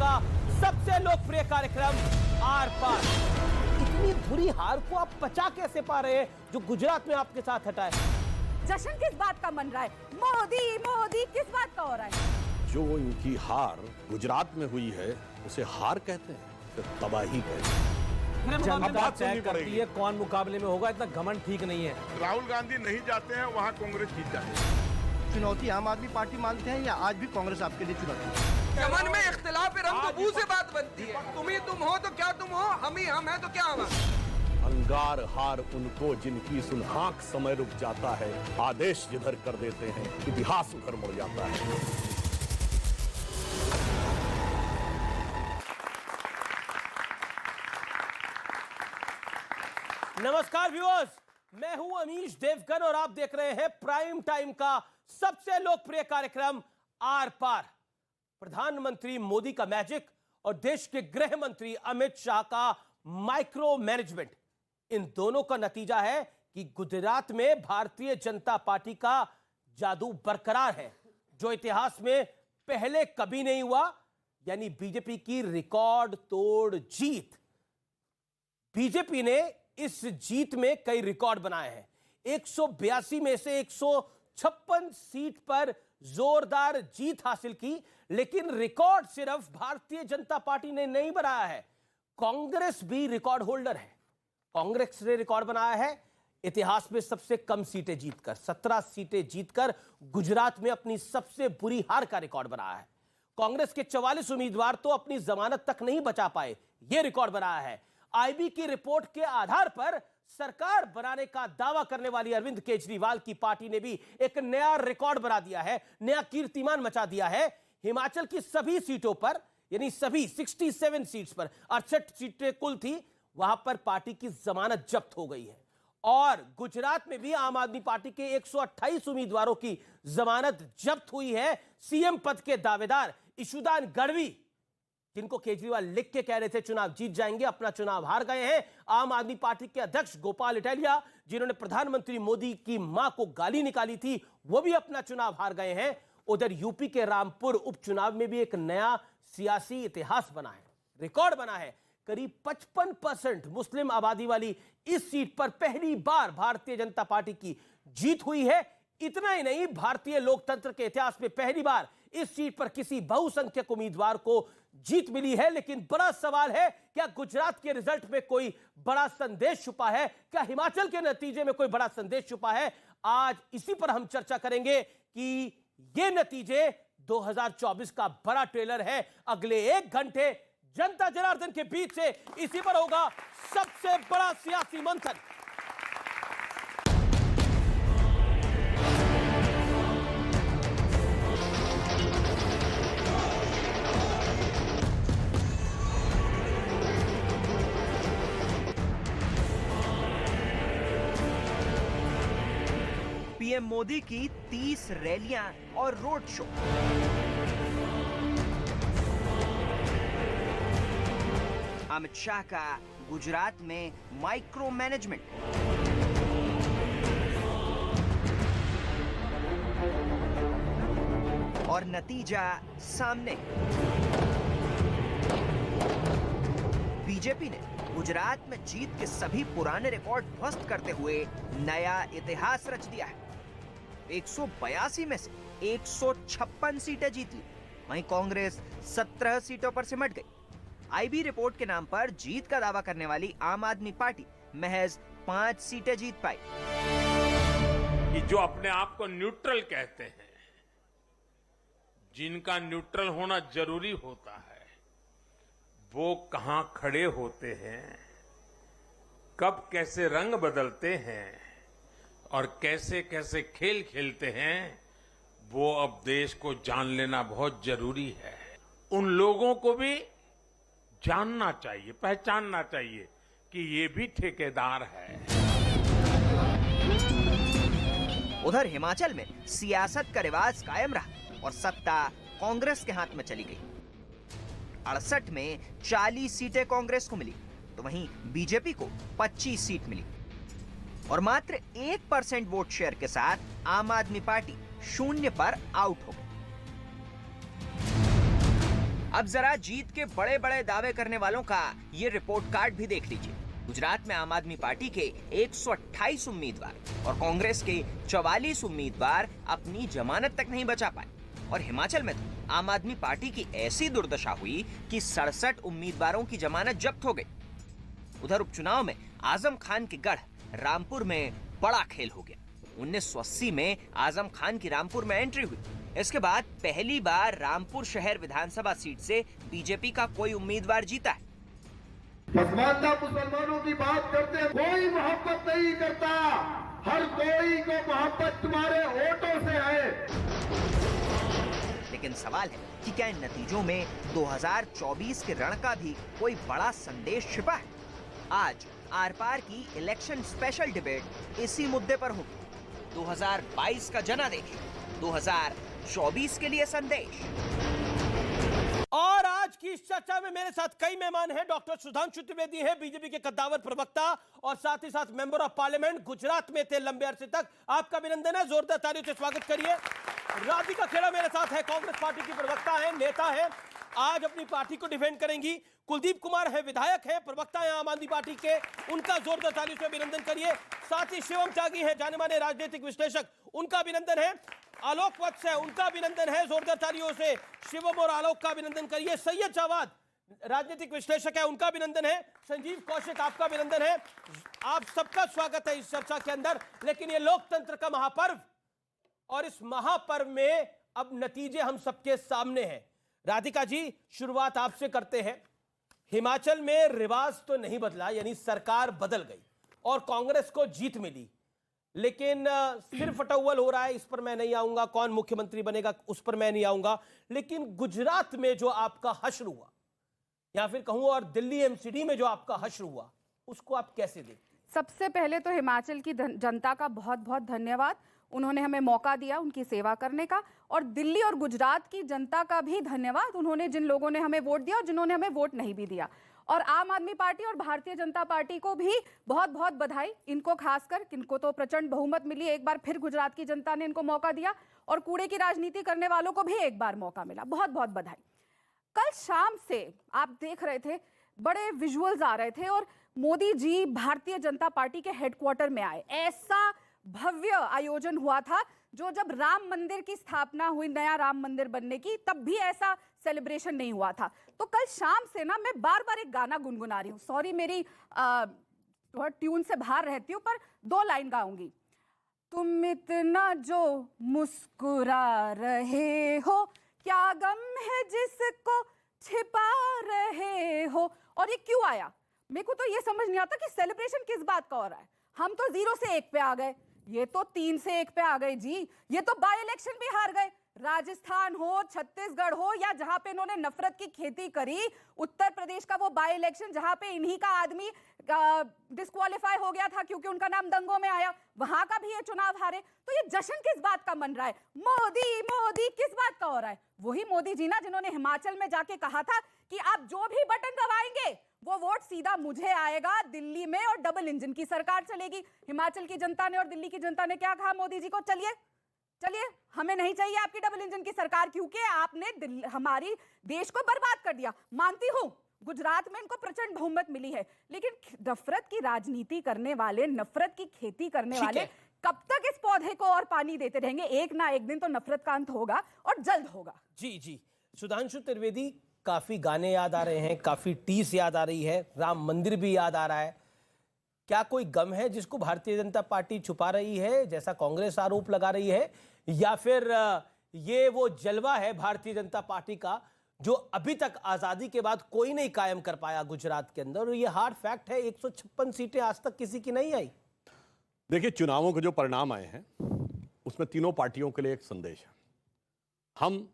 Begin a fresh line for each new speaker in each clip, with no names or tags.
का सबसे लोकप्रिय कार्यक्रम आर पार। इतनी बुरी हार को आप पचा कैसे पा रहे हैं जो गुजरात में आपके साथ हटा है?
जश्न किस बात का मन रहा है? मोदी मोदी किस बात का हो रहा है?
जो इनकी हार गुजरात में हुई है उसे हार कहते हैं, तो तबाही कहते हैं।
जनता तय करती है कौन मुकाबले में होगा, इतना घमंड ठीक नहीं है।
राहुल गांधी नहीं जाते हैं वहाँ कांग्रेस जीत जाती है।
चुनौती आम आदमी पार्टी मानते हैं या आज भी कांग्रेस आपके लिए चुनौती है?
चमन में इख्तिलाफ है, रंग बू से बात बनती है। तुम ही तुम हो तो क्या तुम हो, हम ही हम हैं तो क्या हम।
अंगार हार उनको जिनकी सुल्हाक समय रुक जाता है, आदेश जिधर कर देते हैं इतिहास उधर मुड़ जाता है।
नमस्कार व्यूअर्स, मैं हूं अमीश देवगन और आप देख रहे हैं प्राइम टाइम का सबसे लोकप्रिय कार्यक्रम आर पार। प्रधानमंत्री मोदी का मैजिक और देश के गृह मंत्री अमित शाह का माइक्रो मैनेजमेंट, इन दोनों का नतीजा है कि गुजरात में भारतीय जनता पार्टी का जादू बरकरार है, जो इतिहास में पहले कभी नहीं हुआ। यानी बीजेपी की रिकॉर्ड तोड़ जीत। बीजेपी ने इस जीत में कई रिकॉर्ड बनाए हैं। 182 में से 156 सीट पर जोरदार जीत हासिल की, लेकिन रिकॉर्ड सिर्फ भारतीय जनता पार्टी ने नहीं बनाया है, कांग्रेस भी रिकॉर्ड होल्डर है। कांग्रेस ने रिकॉर्ड बनाया है इतिहास में सबसे कम सीटें जीतकर, 17 सीटें जीतकर गुजरात में अपनी सबसे बुरी हार का रिकॉर्ड बनाया है। कांग्रेस के 44 उम्मीदवार तो अपनी जमानत तक नहीं बचा पाए, यह रिकॉर्ड बनाया है। आईबी की रिपोर्ट के आधार पर सरकार बनाने का दावा करने वाली अरविंद केजरीवाल की पार्टी ने भी एक नया रिकॉर्ड बना दिया है, नया कीर्तिमान मचा दिया है। हिमाचल की सभी सीटों पर, यानी सभी 67 सीट्स पर, 68 सीटें कुल थी, वहां पर पार्टी की जमानत जब्त हो गई है। और गुजरात में भी आम आदमी पार्टी के 128 उम्मीदवारों की जमानत जब्त हुई है। सीएम पद के दावेदार इशुदान गढ़वी, जिनको केजरीवाल लिख के कह रहे थे चुनाव जीत जाएंगे, अपना चुनाव हार गए हैं। आम आदमी पार्टी के अध्यक्ष गोपाल इटालिया, जिन्होंने प्रधानमंत्री मोदी की मां को गाली निकाली थी, वो भी अपना चुनाव हार गए हैं। उधर यूपी के रामपुर उपचुनाव में भी एक नया सियासी इतिहास बना है, रिकॉर्ड बना है। करीब 55% मुस्लिम आबादी वाली इस सीट पर पहली बार भारतीय जनता पार्टी की जीत हुई है। इतना ही नहीं, भारतीय लोकतंत्र के इतिहास में पहली बार इस सीट पर किसी बहुसंख्यक उम्मीदवार को जीत मिली है। लेकिन बड़ा सवाल है, क्या गुजरात के रिजल्ट में कोई बड़ा संदेश छुपा है? क्या हिमाचल के नतीजे में कोई बड़ा संदेश छुपा है? आज इसी पर हम चर्चा करेंगे कि ये नतीजे 2024 का बड़ा ट्रेलर है। अगले 1 घंटे जनता जनार्दन के बीच से इसी पर होगा सबसे बड़ा सियासी मंथन।
पीएम मोदी की 30 रैलियां और रोड शो। अमित शाह का गुजरात में माइक्रो मैनेजमेंट। और नतीजा सामने। बीजेपी ने गुजरात में जीत के सभी पुराने रिकॉर्ड ध्वस्त करते हुए नया इतिहास रच दिया है। 182 में से 156 सीटें जीत ली, वहीं कांग्रेस 17 सीटों पर सिमट गई। आईबी रिपोर्ट के नाम पर जीत का दावा करने वाली आम आदमी पार्टी महज 5 सीटें जीत पाई।
कि जो अपने आप को न्यूट्रल कहते हैं, जिनका न्यूट्रल होना जरूरी होता है, वो कहां खड़े होते हैं, कब कैसे रंग बदलते हैं और कैसे कैसे खेल खेलते हैं, वो अब देश को जान लेना बहुत जरूरी है। उन लोगों को भी जानना चाहिए, पहचानना चाहिए कि ये भी ठेकेदार है।
उधर हिमाचल में सियासत का रिवाज कायम रहा और सत्ता कांग्रेस के हाथ में चली गई। 68 में 40 सीटें कांग्रेस को मिली, तो वहीं बीजेपी को 25 सीट मिली और मात्र 1% वोट शेयर के साथ आम आदमी पार्टी 0 पर आउट हो गई। अब जरा जीत के बड़े बड़े दावे करने वालों का ये रिपोर्ट कार्ड भी देख लीजिए। गुजरात में आम आदमी पार्टी के 128 उम्मीदवार और कांग्रेस के 44 उम्मीदवार अपनी जमानत तक नहीं बचा पाए। और हिमाचल में तो आम आदमी पार्टी की ऐसी दुर्दशा हुई कि 67 उम्मीदवारों की जमानत जब्त हो गई। उधर उपचुनाव में आजम खान के गढ़ रामपुर में बड़ा खेल हो गया। 1980 में आजम खान की रामपुर में एंट्री हुई। इसके बाद पहली बार रामपुर शहर विधानसभा सीट से बीजेपी का कोई उम्मीदवार जीता है।
पसमानदा मुसलमानों की बात करते हैं, कोई मोहब्बत नहीं करता, हर कोई को मोहब्बत तुम्हारे वोटों से है।
लेकिन सवाल है कि क्या इन नतीजों में 2024 के रण का भी कोई बड़ा संदेश छिपा है? आज आर पार की इलेक्शन स्पेशल डिबेट इसी मुद्दे पर होगी। 2022 का जना देखें, 2024 के लिए संदेश।
और आज की इस चर्चा में मेरे साथ कई मेहमान हैं। डॉक्टर सुधांशु त्रिवेदी हैं, बीजेपी के कद्दावर प्रवक्ता और साथ ही साथ मेंबर ऑफ पार्लियामेंट, गुजरात में थे लंबे अरसे तक। आपका अभिनंदन है, जोरदार तालियों से स्वागत करिए। राधिका खेड़ा मेरे साथ है, कांग्रेस पार्टी की प्रवक्ता है, नेता है, आज अपनी पार्टी को डिफेंड करेंगी। कुलदीप कुमार है, विधायक है, प्रवक्ता है आम आदमी पार्टी के, उनका जोरदार तालियों से अभिनंदन करिए। साथ ही शिवम त्यागी है, जाने माने राजनीतिक विश्लेषक, उनका अभिनंदन है। आलोक वत्स है, उनका अभिनंदन है, जोरदार तालियों से शिवम और आलोक का अभिनंदन करिए। सैयद जावाद राजनीतिक विश्लेषक है, उनका अभिनंदन है। संजीव कौशिक, आपका अभिनंदन है। आप सबका स्वागत है इस चर्चा के अंदर। लेकिन ये लोकतंत्र का महापर्व, और इस महापर्व में अब नतीजे हम सबके सामने हैं। राधिका जी, शुरुआत आपसे करते हैं। हिमाचल में रिवाज तो नहीं बदला, यानी सरकार बदल गई और कांग्रेस को जीत मिली, लेकिन सिर फटौवल हो रहा है, इस पर मैं नहीं आऊंगा। कौन मुख्यमंत्री बनेगा उस पर मैं नहीं आऊंगा। लेकिन गुजरात में जो आपका हश्र हुआ, या फिर कहूं और दिल्ली एमसीडी में जो आपका हश्र हुआ, उसको आप कैसे देखते?
सबसे पहले तो हिमाचल की जनता का बहुत बहुत धन्यवाद। उन्होंने हमें मौका दिया उनकी सेवा करने का। और दिल्ली और गुजरात की जनता का भी धन्यवाद, उन्होंने जिन लोगों ने हमें वोट दिया और जिन्होंने हमें वोट नहीं भी दिया। और आम आदमी पार्टी और भारतीय जनता पार्टी को भी बहुत बहुत बधाई। इनको खासकर, किनको तो प्रचंड बहुमत मिली, एक बार फिर गुजरात की जनता ने इनको मौका दिया। और कूड़े की राजनीति करने वालों को भी एक बार मौका मिला, बहुत बहुत बधाई। कल शाम से आप देख रहे थे, बड़े विजुअल्स आ रहे थे और मोदी जी भारतीय जनता पार्टी के हेडक्वार्टर में आए। ऐसा भव्य आयोजन हुआ था जो जब राम मंदिर की स्थापना हुई, नया राम मंदिर बनने की, तब भी ऐसा सेलिब्रेशन नहीं हुआ था। तो कल शाम से ना मैं बार बार एक गाना गुनगुना रही हूँ। सॉरी, मेरी थोड़ा ट्यून से बाहर रहती हूँ, पर 2 लाइन गाऊंगी। तुम इतना जो मुस्कुरा रहे हो, क्या गम है जिसको छिपा रहे हो। और ये क्यों आया, मेरे को तो ये समझ नहीं आता कि सेलिब्रेशन किस बात का हो रहा है। हम तो 0 से 1 पे आ गए, ये तो 3 से 1 पे आ गए जी। ये तो बाय इलेक्शन भी हार गए। राजस्थान हो, छत्तीसगढ़ हो, या जहां पे इन्होंने नफरत की खेती करी, उत्तर प्रदेश का वो बाय इलेक्शन जहां पे इन्हीं का आदमी डिस्क्वालीफाई हो गया था क्योंकि उनका नाम दंगों में आया, वहां का भी ये चुनाव हारे। तो ये जश्न किस बात का मन रहा है? मोदी मोदी किस बात का हो रहा है? वही मोदी जी ना जिन्होंने हिमाचल में जाके कहा था कि आप जो भी बटन दबाएंगे वो वोट सीधा मुझे आएगा दिल्ली में और डबल इंजन की सरकार चलेगी। हिमाचल की जनता ने और दिल्ली की जनता ने क्या कहा मोदी जी को? चलिए चलिए, हमें नहीं चाहिए आपकी डबल इंजन की सरकार, क्योंकि आपने हमारी देश को बर्बाद कर दिया। मानती हूं गुजरात में इनको प्रचंड बहुमत मिली है, लेकिन नफरत की राजनीति करने वाले, नफरत की खेती करने वाले कब तक इस पौधे को और पानी देते रहेंगे? एक ना एक दिन तो नफरत का अंत होगा और जल्द होगा।
जी जी, सुधांशु त्रिवेदी, काफी गाने याद आ रहे हैं, काफी टीस याद आ रही है, राम मंदिर भी याद आ रहा है। क्या कोई गम है जिसको भारतीय जनता पार्टी छुपा रही है, जैसा कांग्रेस आरोप लगा रही है, या फिर ये वो जलवा है भारतीय जनता पार्टी का जो अभी तक आजादी के बाद कोई नहीं कायम कर पाया गुजरात के अंदर? और ये हार्ड फैक्ट है, 156 सीटें आज तक किसी की नहीं आई।
देखिए, चुनावों के जो परिणाम आए हैं उसमें तीनों पार्टियों के लिए एक संदेश है। हम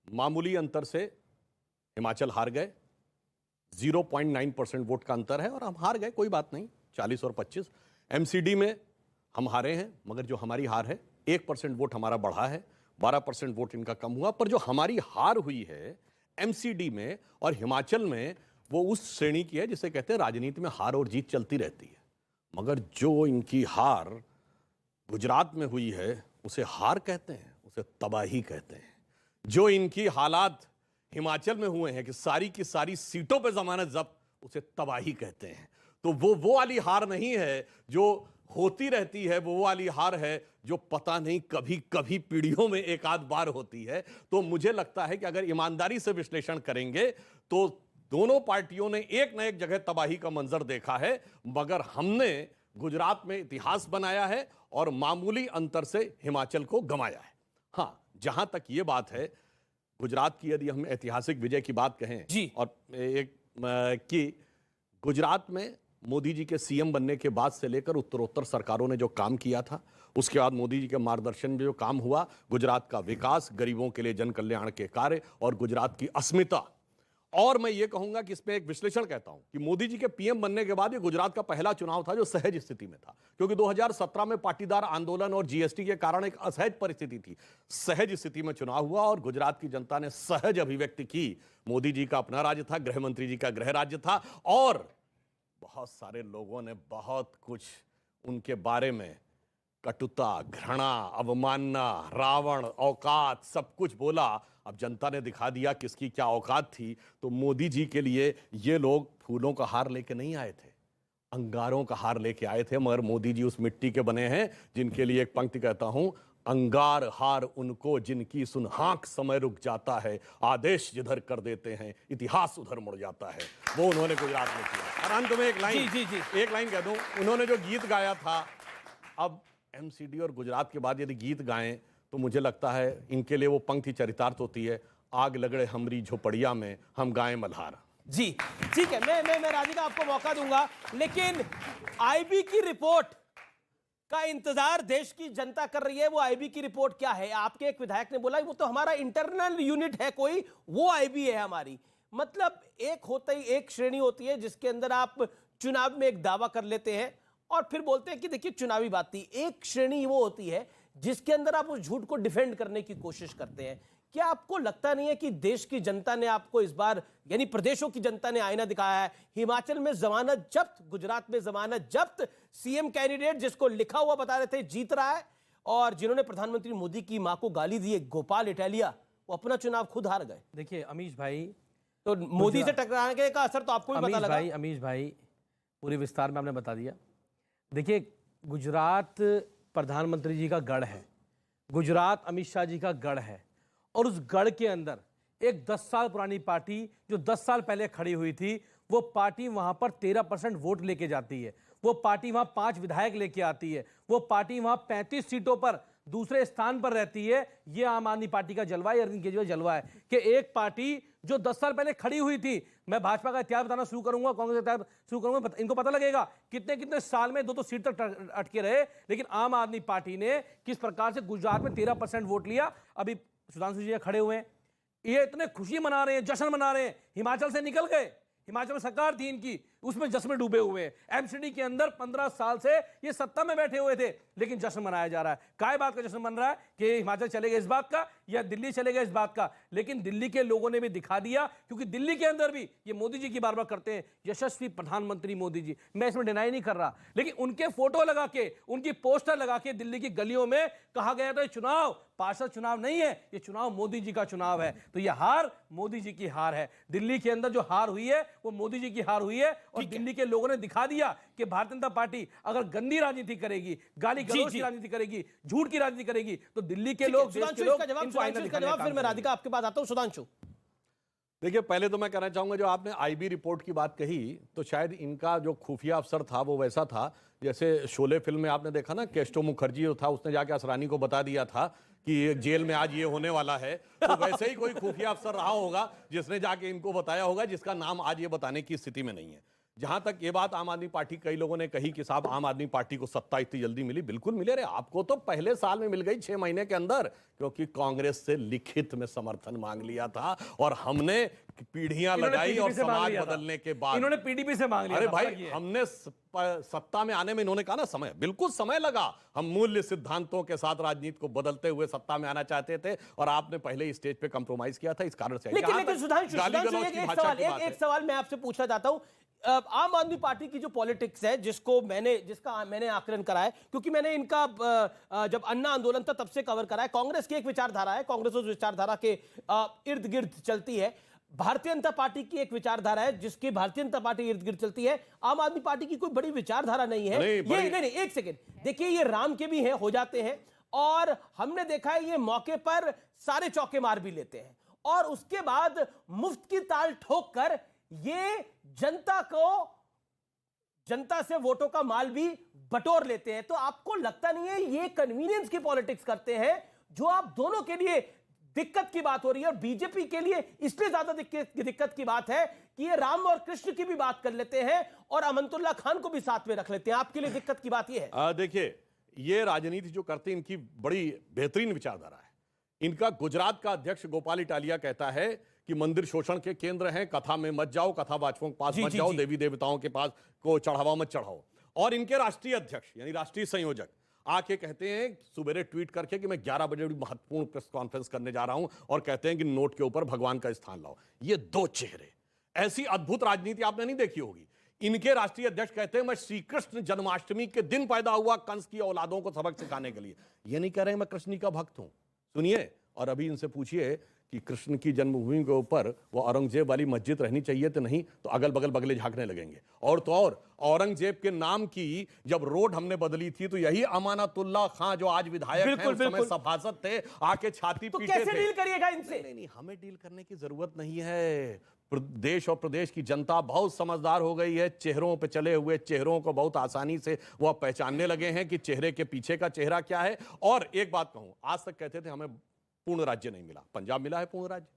मामूली अंतर से हिमाचल हार गए, 0.9% वोट का अंतर है और हम हार गए, कोई बात नहीं, 40 और 25। एमसीडी में हम हारे हैं, मगर जो हमारी हार है 1% वोट हमारा बढ़ा है, 12% वोट इनका कम हुआ। पर जो हमारी हार हुई है एमसीडी में और हिमाचल में, वो उस श्रेणी की है जिसे कहते हैं राजनीति में हार और जीत चलती रहती है। मगर जो इनकी हार गुजरात में हुई है उसे हार कहते हैं, उसे तबाही कहते हैं। जो इनकी हालात हिमाचल में हुए हैं कि सारी की सारी सीटों पे जमानत जब्त, उसे तबाही कहते हैं। तो वो वाली हार नहीं है जो होती रहती है, वो वाली हार है जो पता नहीं कभी कभी पीढ़ियों में एक आध बार होती है। तो मुझे लगता है कि अगर ईमानदारी से विश्लेषण करेंगे तो दोनों पार्टियों ने एक न एक जगह तबाही का मंजर देखा है, मगर हमने गुजरात में इतिहास बनाया है और मामूली अंतर से हिमाचल को गंवाया है। हां, जहां तक यह बात है, गुजरात की यदि हम ऐतिहासिक विजय की बात कहें
जी,
और एक कि गुजरात में मोदी जी के सीएम बनने के बाद से लेकर उत्तरोत्तर सरकारों ने जो काम किया था, उसके बाद मोदी जी के मार्गदर्शन में जो काम हुआ, गुजरात का विकास, गरीबों के लिए जन कल्याण के कार्य और गुजरात की अस्मिता। और मैं ये कहूंगा कि इसमें एक विश्लेषण कहता हूं कि मोदी जी के पीएम बनने के बाद ये गुजरात का पहला चुनाव था जो सहज स्थिति में था, क्योंकि 2017 में पाटीदार आंदोलन और जीएसटी के कारण एक असहज परिस्थिति थी। सहज स्थिति में चुनाव हुआ और गुजरात की जनता ने सहज अभिव्यक्ति की। मोदी जी का अपना राज्य था, गृह मंत्री जी का गृह राज्य था, और बहुत सारे लोगों ने बहुत कुछ उनके बारे में कटुता, घृणा, अवमानना, रावण, औकात, सब कुछ बोला। अब जनता ने दिखा दिया किसकी क्या औकात थी। तो मोदी जी के लिए ये लोग फूलों का हार लेके नहीं आए थे, अंगारों का हार लेके आए थे। मगर मोदी जी उस मिट्टी के बने हैं जिनके लिए एक पंक्ति कहता हूं, अंगार हार उनको जिनकी सुन हाँक समय रुक जाता है, आदेश जिधर कर देते हैं इतिहास उधर मुड़ जाता है। वो उन्होंने गुजरात में किया। और अंत में एक लाइन, एक लाइन कह दूं, उन्होंने जो गीत गाया था, अब एमसीडी और गुजरात के बाद यदि गीत गाएं तो मुझे लगता है इनके लिए वो पंक्ति चरितार्थ होती है, आग लगड़े हमरी झोपड़िया में हम गाएं मल्हार।
जी ठीक है, मैं राधिका आपको मौका दूंगा, लेकिन आईबी की रिपोर्ट का इंतजार देश की जनता कर रही है। वो आईबी की रिपोर्ट क्या है? आपके एक विधायक ने बोला वो तो हमारा इंटरनल यूनिट है कोई, वो आईबी है हमारी। मतलब एक होता ही एक श्रेणी होती है जिसके अंदर आप चुनाव में एक दावा कर लेते हैं और फिर बोलते हैं कि देखिए चुनावी बात थी। एक श्रेणी वो होती है जिसके अंदर आप उस झूठ को डिफेंड करने की कोशिश करते हैं। क्या आपको लगता नहीं है कि देश की जनता ने आपको इस बार, यानी प्रदेशों की जनता ने आईना दिखाया है? हिमाचल में जमानत जब्त, गुजरात में जमानत जब्त, सीएम कैंडिडेट जिसको लिखा हुआ बता रहे थे जीत रहा है, और जिन्होंने प्रधानमंत्री मोदी की मां को गाली दी, गोपाल इटालिया, वो अपना चुनाव खुद हार गए।
देखिए अमीश भाई,
तो मोदी से टकराने का असर तो आपको भी पता लगा।
अमीश भाई पूरे विस्तार में आपने बता दिया। देखिए गुजरात प्रधानमंत्री जी का गढ़ है, गुजरात अमित शाह जी का गढ़ है, और उस गढ़ के अंदर एक 10 साल पुरानी पार्टी जो 10 साल पहले खड़ी हुई थी, वो पार्टी वहां पर 13% वोट लेके जाती है। वो पार्टी वहां 5 विधायक लेके आती है। वो पार्टी वहां 35 सीटों पर दूसरे स्थान पर रहती है। ये आम आदमी पार्टी का जलवा है, अरविंद केजरीवाल जलवा है कि एक पार्टी जो 10 साल पहले खड़ी हुई थी, मैं भाजपा का इतिहास बताना शुरू करूंगा, कांग्रेस का इतिहास शुरू करूंगा, इनको पता लगेगा कितने कितने साल में 2 सीट तक अटके रहे, लेकिन आम आदमी पार्टी ने किस प्रकार से गुजरात में 13% वोट लिया। अभी सुधांशु जी खड़े हुए हैं, ये इतने खुशी मना रहे हैं, जश्न मना रहे हैं, हिमाचल से निकल गए। हिमाचल में सरकार थी इनकी, उसमें जश्न में डूबे हुए हैं। एमसीडी के अंदर 15 साल से ये सत्ता में बैठे हुए थे, लेकिन जश्न मनाया जा रहा है। काय बात का जश्न मन रहा है कि हिमाचल चले गए इस बात का, या दिल्ली चले गए इस बात का? लेकिन दिल्ली के लोगों ने भी दिखा दिया, क्योंकि दिल्ली के अंदर भी ये मोदी जी की बार बार करते हैं, यशस्वी प्रधानमंत्री मोदी जी, मैं इसमें डिनाई नहीं कर रहा, लेकिन उनके फोटो लगा के, उनकी पोस्टर लगा के दिल्ली की गलियों में कहा गया था चुनाव पार्षद चुनाव नहीं है, ये चुनाव मोदी जी का चुनाव है। तो ये हार मोदी जी की हार है। दिल्ली के अंदर जो हार हुई है वो मोदी जी की हार हुई है, और दिल्ली के लोगों ने दिखा दिया कि भारतीय जनता पार्टी अगर गंदी राजनीति करेगी, गाली गलौज की राजनीति करेगी, झूठ की राजनीति करेगी, तो दिल्ली के लोग, देश के लोग इनको आईना दिखाने का काम
फिर मैं राधिका आपके पास आता हूं। सुधांशु,
देखिए पहले तो मैं कहना चाहूंगा, जो आपने आईबी रिपोर्ट की बात कही, तो शायद इनका जो खुफिया अफसर था वो वैसा था जैसे शोले फिल्म में आपने देखा ना, केस्टो मुखर्जी जो था उसने जाके असरानी को बता दिया था कि जेल में आज ये होने वाला है। तो वैसे ही कोई खुफिया अफसर रहा होगा जिसने जाके इनको बताया होगा, जिसका नाम आज ये बताने की स्थिति में नहीं है। जहां तक ये बात आम आदमी पार्टी, कई लोगों ने कही कि साहब आम आदमी पार्टी को सत्ता इतनी जल्दी मिली, बिल्कुल मिले रहे। आपको तो पहले साल में मिल गई 6 महीने के अंदर, क्योंकि कांग्रेस से लिखित में समर्थन मांग लिया था और हमने पीढ़ियां लगाई और समाज बदलने के बाद
इन्होंने पीडीपी से मांग लिया।
अरे भाई, हमने सत्ता में आने में, इन्होंने कहा ना समय, बिल्कुल समय लगा। हम मूल्य सिद्धांतों के साथ राजनीति को बदलते हुए सत्ता में आना चाहते थे, और आपने पहले स्टेज पे कंप्रोमाइज किया था, इस कारण से।
लेकिन सुधांशु, एक सवाल मैं आपसे पूछना चाहता हूं, आम आदमी पार्टी की जो पॉलिटिक्स है जिसका मैंने आकलन करा है, क्योंकि मैंने इनका जब अन्ना आंदोलन था तब से कवर करा है। कांग्रेस की एक विचारधारा है, कांग्रेस उस विचारधारा के इर्द गिर्द चलती है। भारतीय जनता पार्टी की एक विचारधारा है जिसकी भारतीय जनता पार्टी इर्द गिर्द चलती है। आम आदमी पार्टी की कोई बड़ी विचारधारा नहीं है। नहीं, एक सेकेंड देखिए, ये राम के भी हैं, हो जाते हैं, और हमने देखा है ये मौके पर सारे चौके मार भी लेते हैं, और उसके बाद मुफ्त की ताल ठोक कर ये जनता से वोटों का माल भी बटोर लेते हैं। तो आपको लगता नहीं है ये कन्वीनियंस की पॉलिटिक्स करते हैं, जो आप दोनों के लिए दिक्कत की बात हो रही है, और बीजेपी के लिए इसलिए ज्यादा दिक्कत की बात है कि ये राम और कृष्ण की भी बात कर लेते हैं और अमनतुल्लाह खान को भी साथ में रख लेते हैं। आपके लिए दिक्कत की बात ये है?
देखिए, ये राजनीति जो करते हैं इनकी बड़ी बेहतरीन विचारधारा है। इनका गुजरात का अध्यक्ष गोपाल इटालिया कहता है कि मंदिर शोषण के केंद्र हैं, कथा में मत जाओ, कथा वाचकों के पास मत जाओ, देवी देवताओं के पास को चढ़ावा मत चढ़ाओ। और इनके राष्ट्रीय अध्यक्ष यानी राष्ट्रीय संयोजक आके कहते हैं सुबह ट्वीट करके कि मैं 11 बजे बड़ी महत्वपूर्ण प्रेस कॉन्फ्रेंस करने जा रहा हूं, और कहते हैं कि नोट के ऊपर भगवान का स्थान लाओ। ये दो चेहरे, ऐसी अद्भुत राजनीति आपने नहीं देखी होगी। इनके राष्ट्रीय अध्यक्ष कहते हैं मैं श्री कृष्ण जन्माष्टमी के दिन पैदा हुआ कंस की औलादों को सबक सिखाने के लिए। ये नहीं कह रहे मैं कृष्ण का भक्त हूं। सुनिए, और अभी इनसे पूछिए कि कृष्ण की जन्मभूमि के ऊपर वो औरंगजेब वाली मस्जिद रहनी चाहिए तो नहीं, तो अगल बगल बगले झांकने लगेंगे। और तो और औरंगजेब के नाम की जब रोड हमने बदली थी तो यही अमानतुल्लाह खां जो आज विधायक हैं, उस समय सभासद थे, आके छाती
तो
पीटे
कैसे
थे।
डील करिएगा इनसे?
नहीं, हमें डील करने की जरूरत नहीं है। देश और प्रदेश की जनता बहुत समझदार हो गई है। चेहरों पे चले हुए चेहरों को बहुत आसानी से वो पहचानने लगे हैं कि चेहरे के पीछे का चेहरा क्या है। और एक बात कहूं, आज तक कहते थे हमें पूर्ण राज्य नहीं मिला, पंजाब मिला है पूर्ण राज्य।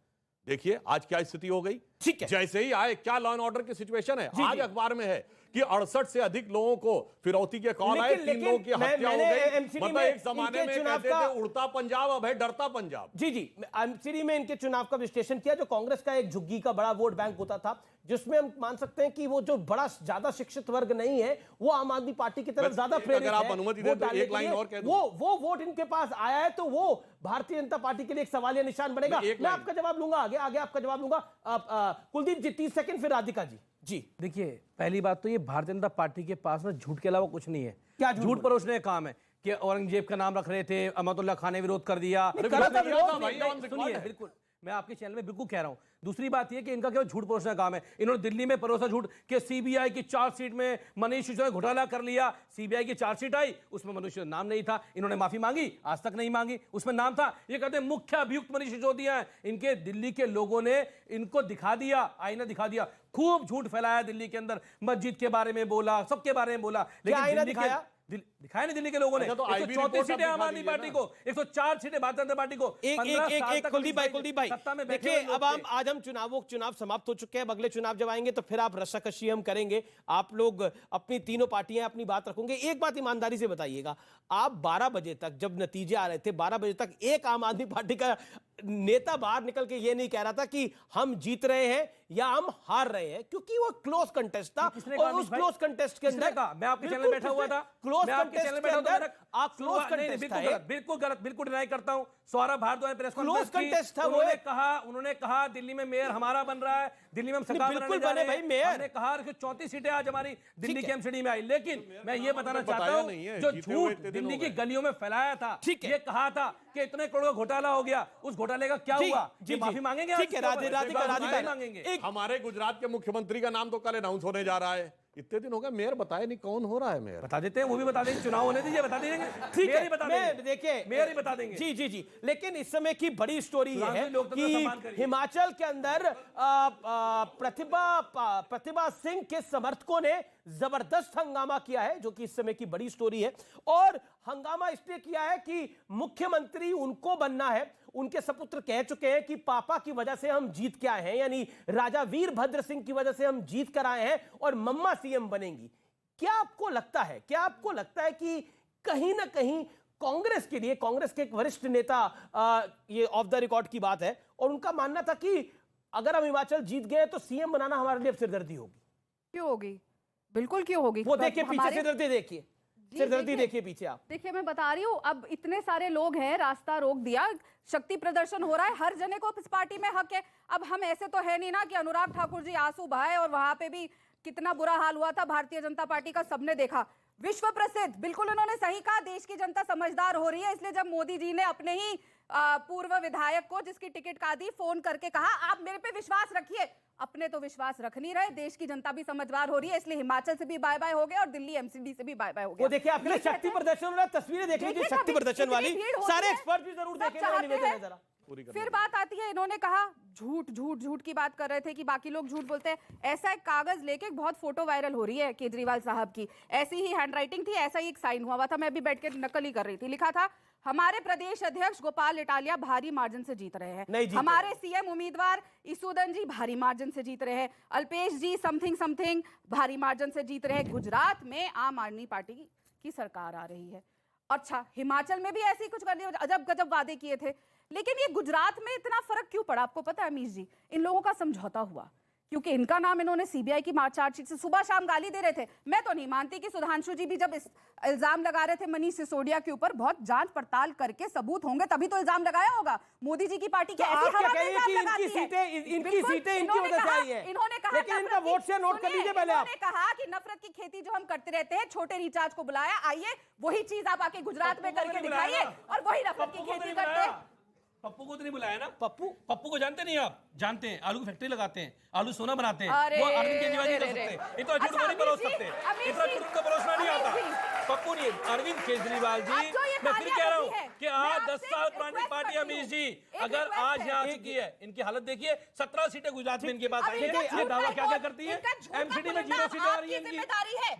देखिए आज क्या स्थिति हो गई।
ठीक है,
जैसे ही आए, क्या लॉ एंड ऑर्डर की सिचुएशन है। आज अखबार में है कि 68 से अधिक लोगों को फिरौती के कॉल आए, 3 लोगों की हत्या हो गई। मतलब एक जमाने में कहते थे उड़ता पंजाब, अब है डरता पंजाब।
जी एमसीडी में इनके चुनाव का विश्लेषण किया। जो कांग्रेस का एक झुग्गी का बड़ा वोट बैंक होता था, जिसमें हम मान सकते हैं कि वो जो बड़ा ज्यादा शिक्षित वर्ग नहीं है, वो आम आदमी पार्टी की तरफ ज्यादा प्रेरित है।
अगर आप अनुमति दें तो एक लाइन और कह दूं।
वो वोट इनके पास आया है तो वो भारतीय जनता पार्टी के लिए एक सवालिया निशान बनेगा। मैं आपका जवाब लूंगा, आगे आपका जवाब लूंगा। कुलदीप जी 30 सेकंड, फिर राधिका जी।
देखिए, पहली बात तो ये भारतीय जनता पार्टी के पास ना झूठ के अलावा कुछ नहीं है।
क्या
झूठ परोसने का काम है कि औरंगजेब का नाम रख रहे थे, अमरतुल्लाह खान ने विरोध कर दिया। सुनिए, बिल्कुल मैं आपके चैनल में बिल्कुल कह रहा हूं। दूसरी बात यह कि इनका केवल झूठ परोसने का काम है। इन्होंने दिल्ली में परोसा झूठ कि सीबीआई की चार्जशीट में मनीष सिसोदिया ने घोटाला कर लिया। सीबीआई की चार्जशीट आई, उसमें मनीष सिसोदिया नाम नहीं था। इन्होंने माफी मांगी, आज तक नहीं मांगी, उसमें नाम था। ये कहते हैं मुख्य अभियुक्त मनीष सिसोदिया है। इनके दिल्ली के लोगों ने इनको दिखा दिया, आईना दिखा दिया। खूब झूठ फैलाया दिल्ली के अंदर, मस्जिद के बारे में बोला, सबके बारे में बोला, लेकिन दिखाया नहीं दिल्ली के लोगों ने। 134 सीटें आम आदमी पार्टी को, 104 सीटें भारतीय जनता पार्टी को।
कुलदीप भाई देखिए, अब आज हम चुनाव समाप्त हो चुके हैं। अगले चुनाव जब आएंगे तो फिर आप रस्साकशी हम करेंगे। आप लोग अपनी तीनों पार्टियां अपनी बात रखोगे। एक बात ईमानदारी से बताइएगा, आप 12 बजे तक जब नतीजे आ रहे थे, 12 बजे तक एक आम आदमी पार्टी का नेता बाहर निकल के ये नहीं कह रहा था कि हम जीत रहे हैं या हम हार रहे हैं, क्योंकि वो क्लोज कंटेस्ट था। और उस क्लोज कंटेस्ट के अंदर
मैं आपके चैनल में बैठा हुआ था,
क्लोज कंटेस्ट के अंदर आप क्लोज कंटेस्ट था।
बिल्कुल गलत, बिल्कुल डिनाई करता हूं। Saurabh Bharadwaj press
close contest था।
उन्होंने कहा दिल्ली में मेयर हमारा बन रहा है, दिल्ली में हम सरकार
बिल्कुल बने भाई मेयर।
हमने कहा 34 सीटें आज हमारी दिल्ली की एमसीडी में आई। लेकिन मैं ये बताना चाहता हूं, जो झूठ दिल्ली की गलियों में फैलाया था, ये कहा था कि इतने करोड़ का घोटाला हो गया, उस घोटाले का क्या हुआ? माफी मांगेंगे?
ठीक है, राधिका
मांगेंगे।
हमारे गुजरात के मुख्यमंत्री का नाम तो कल अनाउंस होने जा रहा है। इतने दिन हो गए, मेयर बताया नहीं कौन हो रहा है मेयर।
बता देते हैं, वो भी बता देंगे, चुनाव होने दीजिए, बता देंगे।
ठीक है, देखिए
मेयर ही बता देंगे।
जी। लेकिन इस समय की बड़ी स्टोरी ये है कि हिमाचल के अंदर प्रतिभा सिंह के समर्थकों ने जबरदस्त हंगामा किया है, जो कि इस समय की बड़ी स्टोरी है। और हंगामा इसलिए किया है कि मुख्यमंत्री उनको बनना है। उनके सपुत्र कह चुके हैं कि पापा की वजह से हम जीत के आए हैं, यानी राजा वीरभद्र सिंह की वजह से हम जीत कर आए हैं और मम्मा सीएम बनेंगी। क्या आपको लगता है कि कहीं ना कहीं कांग्रेस के लिए, कांग्रेस के एक वरिष्ठ नेता, ये ऑफ द रिकॉर्ड की बात है, और उनका मानना था कि अगर हम हिमाचल जीत गए तो सीएम बनाना हमारे लिए अब सिरदर्दी होगी।
क्यों होगी? बिल्कुल क्यों होगी?
वो देखिए पीछे सिरदर्दी देखिए। सिरदर्दी देखिए पीछे आप।
देखिए मैं बता रही हूँ, अब इतने सारे लोग हैं, रास्ता रोक दिया, शक्ति प्रदर्शन हो रहा है, हर जने को इस पार्टी में हक है। अब हम ऐसे तो है नहीं ना कि अनुराग ठाकुर जी आंसू बहाए, और वहां पे भी कितना बुरा हाल हुआ था भारतीय जनता पार्टी का, सबने देखा। विश्व प्रसिद्ध, बिल्कुल उन्होंने सही कहा, देश की जनता समझदार हो रही है। इसलिए जब मोदी जी ने अपने ही पूर्व विधायक को, जिसकी टिकट काटी, फोन करके कहा आप मेरे पे विश्वास रखिए, अपने तो विश्वास रख नहीं रहे, देश की जनता भी समझदार हो रही है, इसलिए हिमाचल से भी बाय बाय हो गया और दिल्ली एमसीडी से भी बाय बाय हो गया।
वो देखिए आपके लिए शक्ति प्रदर्शन हो रहा है, तस्वीरें देख लीजिए शक्ति प्रदर्शन वाली, सारे एक्सपर्ट भी जरूर देखेंगे, निवेदन है जरा।
फिर बात आती है, इन्होंने कहा झूठ झूठ झूठ की बात कर रहे थे कि बाकी लोग झूठ बोलते हैं। ऐसा एक कागज लेके बहुत फोटो वायरल हो रही है केजरीवाल साहब की, ऐसी ही हैंडराइटिंग थी, ऐसा ही एक साइन हुआ था, मैं भी बैठ के नकल ही कर रही थी। लिखा था हमारे प्रदेश अध्यक्ष गोपाल इटालिया भारी मार्जिन से जीत रहे हैं, हमारे सीएम उम्मीदवार ईसूदन जी भारी मार्जिन से जीत रहे हैं, अल्पेश जी समथिंग समथिंग भारी मार्जिन से जीत रहे हैं, गुजरात में आम आदमी पार्टी की सरकार आ रही है। अच्छा, हिमाचल में भी ऐसे ही कुछ कर लिया, अजब गजब वादे किए थे। लेकिन ये गुजरात में इतना फर्क क्यों पड़ा, आपको पता है अमीश जी? इन लोगों का समझौता हुआ, क्योंकि इनका नाम इन्होंने सीबीआई की चार्जशीट से सुबह शाम गाली दे रहे थे। मैं तो नहीं मानती कि सुधांशु जी भी जब इस इल्जाम लगा रहे थे मनीष सिसोदिया के ऊपर, बहुत जांच पड़ताल करके सबूत होंगे तभी तो इल्जाम लगाया होगा। मोदी जी की पार्टी की ऐसी हवा में इल्जाम लगाती है।
इनकी सीटें इनकी वजह से आई है।
इन्होंने कहा,
लेकिन इनका वोट शेयर नोट कर लीजिए पहले आप।
इन्होंने कहा कि नफरत की खेती जो हम करते रहते हैं, छोटे रिचार्ज को बुलाया, आइए वही चीज आप आके गुजरात में करके दिखाइए, और वही नफरत की खेती करते हैं।
पप्पू को तो नहीं बुलाया ना? पप्पू को जानते नहीं आप? जानते हैं, आलू की फैक्ट्री लगाते हैं, आलू सोना बनाते हैं, वो अरविंद केजरीवाल नहीं कर सकते, इतना झूठ नहीं परोस सकते, इतना झूठ का परोसना नहीं आता। पप्पू नहीं, अरविंद केजरीवाल जी, मैं फिर कह रहा हूँ कि आज 10 साल पुरानी पार्टी अमीश जी अगर आज यहाँ आ चुकी है, इनकी हालत देखिए, 17 सीटें गुजरात में इनके पास आई है, ये दावा क्या क्या करती है? एमसीडी में 0 सीटें आ रही है,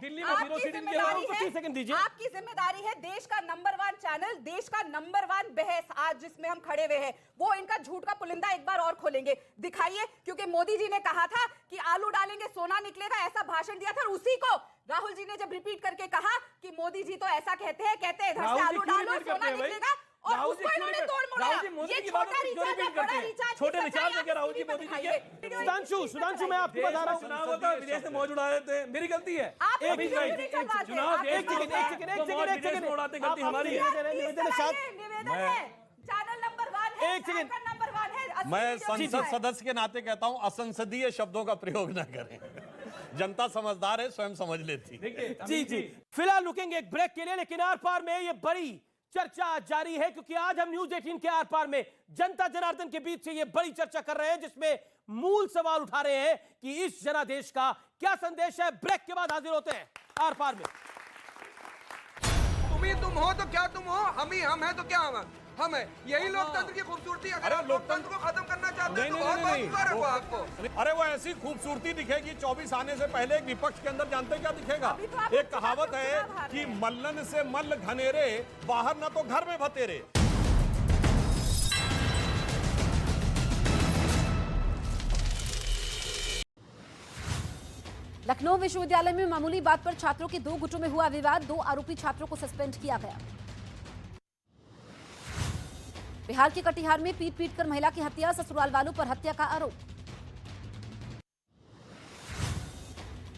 दिल्ली में 0 सीटें इनकी, 25 सेकंड दीजिए।
आपकी जिम्मेदारी है देश का नंबर 1 चैनल, देश का नंबर 1 बहस आज जिसमें हम खड़े हुए हैं, वो इनका झूठ का पुलिंदा एक बार और खोलेंगे, दिखाइए। क्योंकि मोदी जी ने कहा था कि आलू डालेंगे सोना निकलेगा, ऐसा भाषण दिया था, उसी को राहुल जी ने जब रिपीट करके कहा कि मोदी जी तो ऐसा कहते हैं इधर से आलू डालो सोना निकलेगा, और उसको इन्होंने तोड़ मोड़ा। ये छोटा रिचार्ज है, बड़ा रिचार्ज,
छोटे रिचार्ज है क्या राहुल जी मोदी जी के?
सुधांशु मैं आपको बता रहा हूँ,
चुनाव होता है विदेश से मौज उड़ा देते हैं, मेरी गलती है।
चैनल नंबर 1 है,
एक सेकंड,
नंबर 1 है।
मैं संसद सदस्य के नाते कहता हूं, असंसदीय शब्दों का प्रयोग न करें। जनता समझदार है, स्वयं समझ लेती।
जी फिलहाल रुकेंगे एक ब्रेक के लिए, लेकिन आर पार में ये बड़ी चर्चा जारी है, क्योंकि आज हम न्यूज 18 के आर पार में जनता जनार्दन के बीच से ये बड़ी चर्चा कर रहे हैं, जिसमें मूल सवाल उठा रहे हैं कि इस जनादेश का क्या संदेश है। ब्रेक के बाद हाजिर होते हैं आर पार में।
तुम हो तो क्या तुम हो, हम है तो क्या हम है। यही लोकतंत्र की खूबसूरती। अगर आप लोकतंत्र को खत्म करना चाहते हैं तो बहुत मुबारक हो आपको।
अरे वो ऐसी खूबसूरती दिखेगी 24 आने से पहले। एक विपक्ष के अंदर जानते क्या दिखेगा? एक कहावत है कि मल्लन से मल्ल घनेरे, बाहर ना तो घर में भतेरे।
लखनऊ विश्वविद्यालय में मामूली बात पर छात्रों के 2 गुटों में हुआ विवाद, 2 आरोपी छात्रों को सस्पेंड किया गया। बिहार के कटिहार में पीट कर महिला की हत्या, ससुराल वालों पर हत्या का आरोप।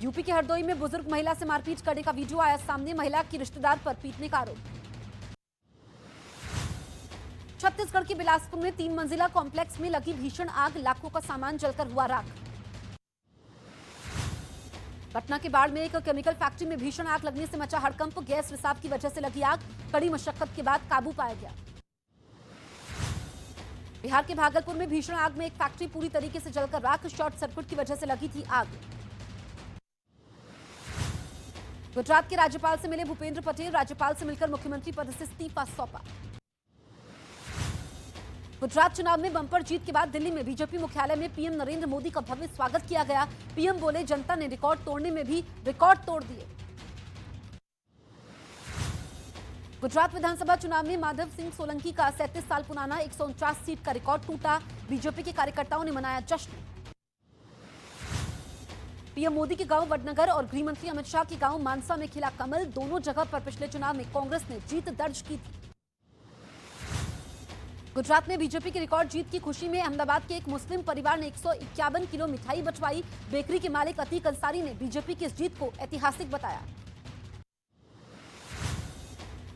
यूपी के हरदोई में बुजुर्ग महिला से मारपीट करने का वीडियो आया सामने, महिला की रिश्तेदार पर पीटने का आरोप। छत्तीसगढ़ के बिलासपुर में 3 मंजिला कॉम्प्लेक्स में लगी भीषण आग, लाखों का सामान जलकर हुआ राख। पटना के बाढ़ में एक केमिकल फैक्ट्री में भीषण आग लगने से मचा हड़कंप, गैस रिसाव की वजह से लगी आग, कड़ी मशक्कत के बाद काबू पाया गया। बिहार के भागलपुर में भीषण आग में एक फैक्ट्री पूरी तरीके से जलकर राख, शॉर्ट सर्किट की वजह से लगी थी आग। गुजरात के राज्यपाल से मिले भूपेंद्र पटेल, राज्यपाल से मिलकर मुख्यमंत्री पद से इस्तीफा सौंपा। गुजरात चुनाव में बंपर जीत के बाद दिल्ली में बीजेपी मुख्यालय में पीएम नरेंद्र मोदी का भव्य स्वागत किया गया। पीएम बोले, जनता ने रिकॉर्ड तोड़ने में भी रिकॉर्ड तोड़ दिए। गुजरात विधानसभा चुनाव में माधव सिंह सोलंकी का 37 साल पुराना 149 सीट का रिकॉर्ड टूटा, बीजेपी के कार्यकर्ताओं ने मनाया जश्न। पीएम मोदी के गांव वडनगर और गृह मंत्री अमित शाह के गांव मानसा में खिला कमल, दोनों जगह पर पिछले चुनाव में कांग्रेस ने जीत दर्ज की थी। गुजरात में बीजेपी की रिकॉर्ड जीत की खुशी में अहमदाबाद के एक मुस्लिम परिवार ने 151 किलो मिठाई बंटवाई। बेकरी के मालिक अतीक अंसारी ने बीजेपी की इस जीत को ऐतिहासिक बताया।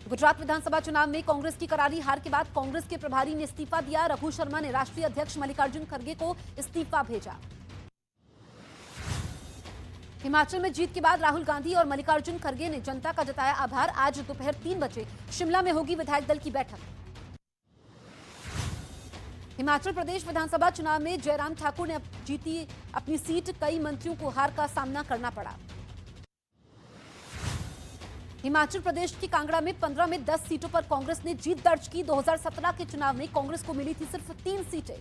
गुजरात विधानसभा चुनाव में कांग्रेस की करारी हार के बाद कांग्रेस के प्रभारी ने इस्तीफा दिया। रघु शर्मा ने राष्ट्रीय अध्यक्ष मल्लिकार्जुन खड़गे को इस्तीफा भेजा। हिमाचल में जीत के बाद राहुल गांधी और मल्लिकार्जुन खड़गे ने जनता का जताया आभार। आज दोपहर 3 बजे शिमला में होगी विधायक दल की बैठक। हिमाचल प्रदेश विधानसभा चुनाव में जयराम ठाकुर ने जीती अपनी सीट। कई मंत्रियों को हार का सामना करना पड़ा। हिमाचल प्रदेश की कांगड़ा में 15 में 10 सीटों पर कांग्रेस ने जीत दर्ज की। 2017 के चुनाव में कांग्रेस को मिली थी सिर्फ 3 सीटें।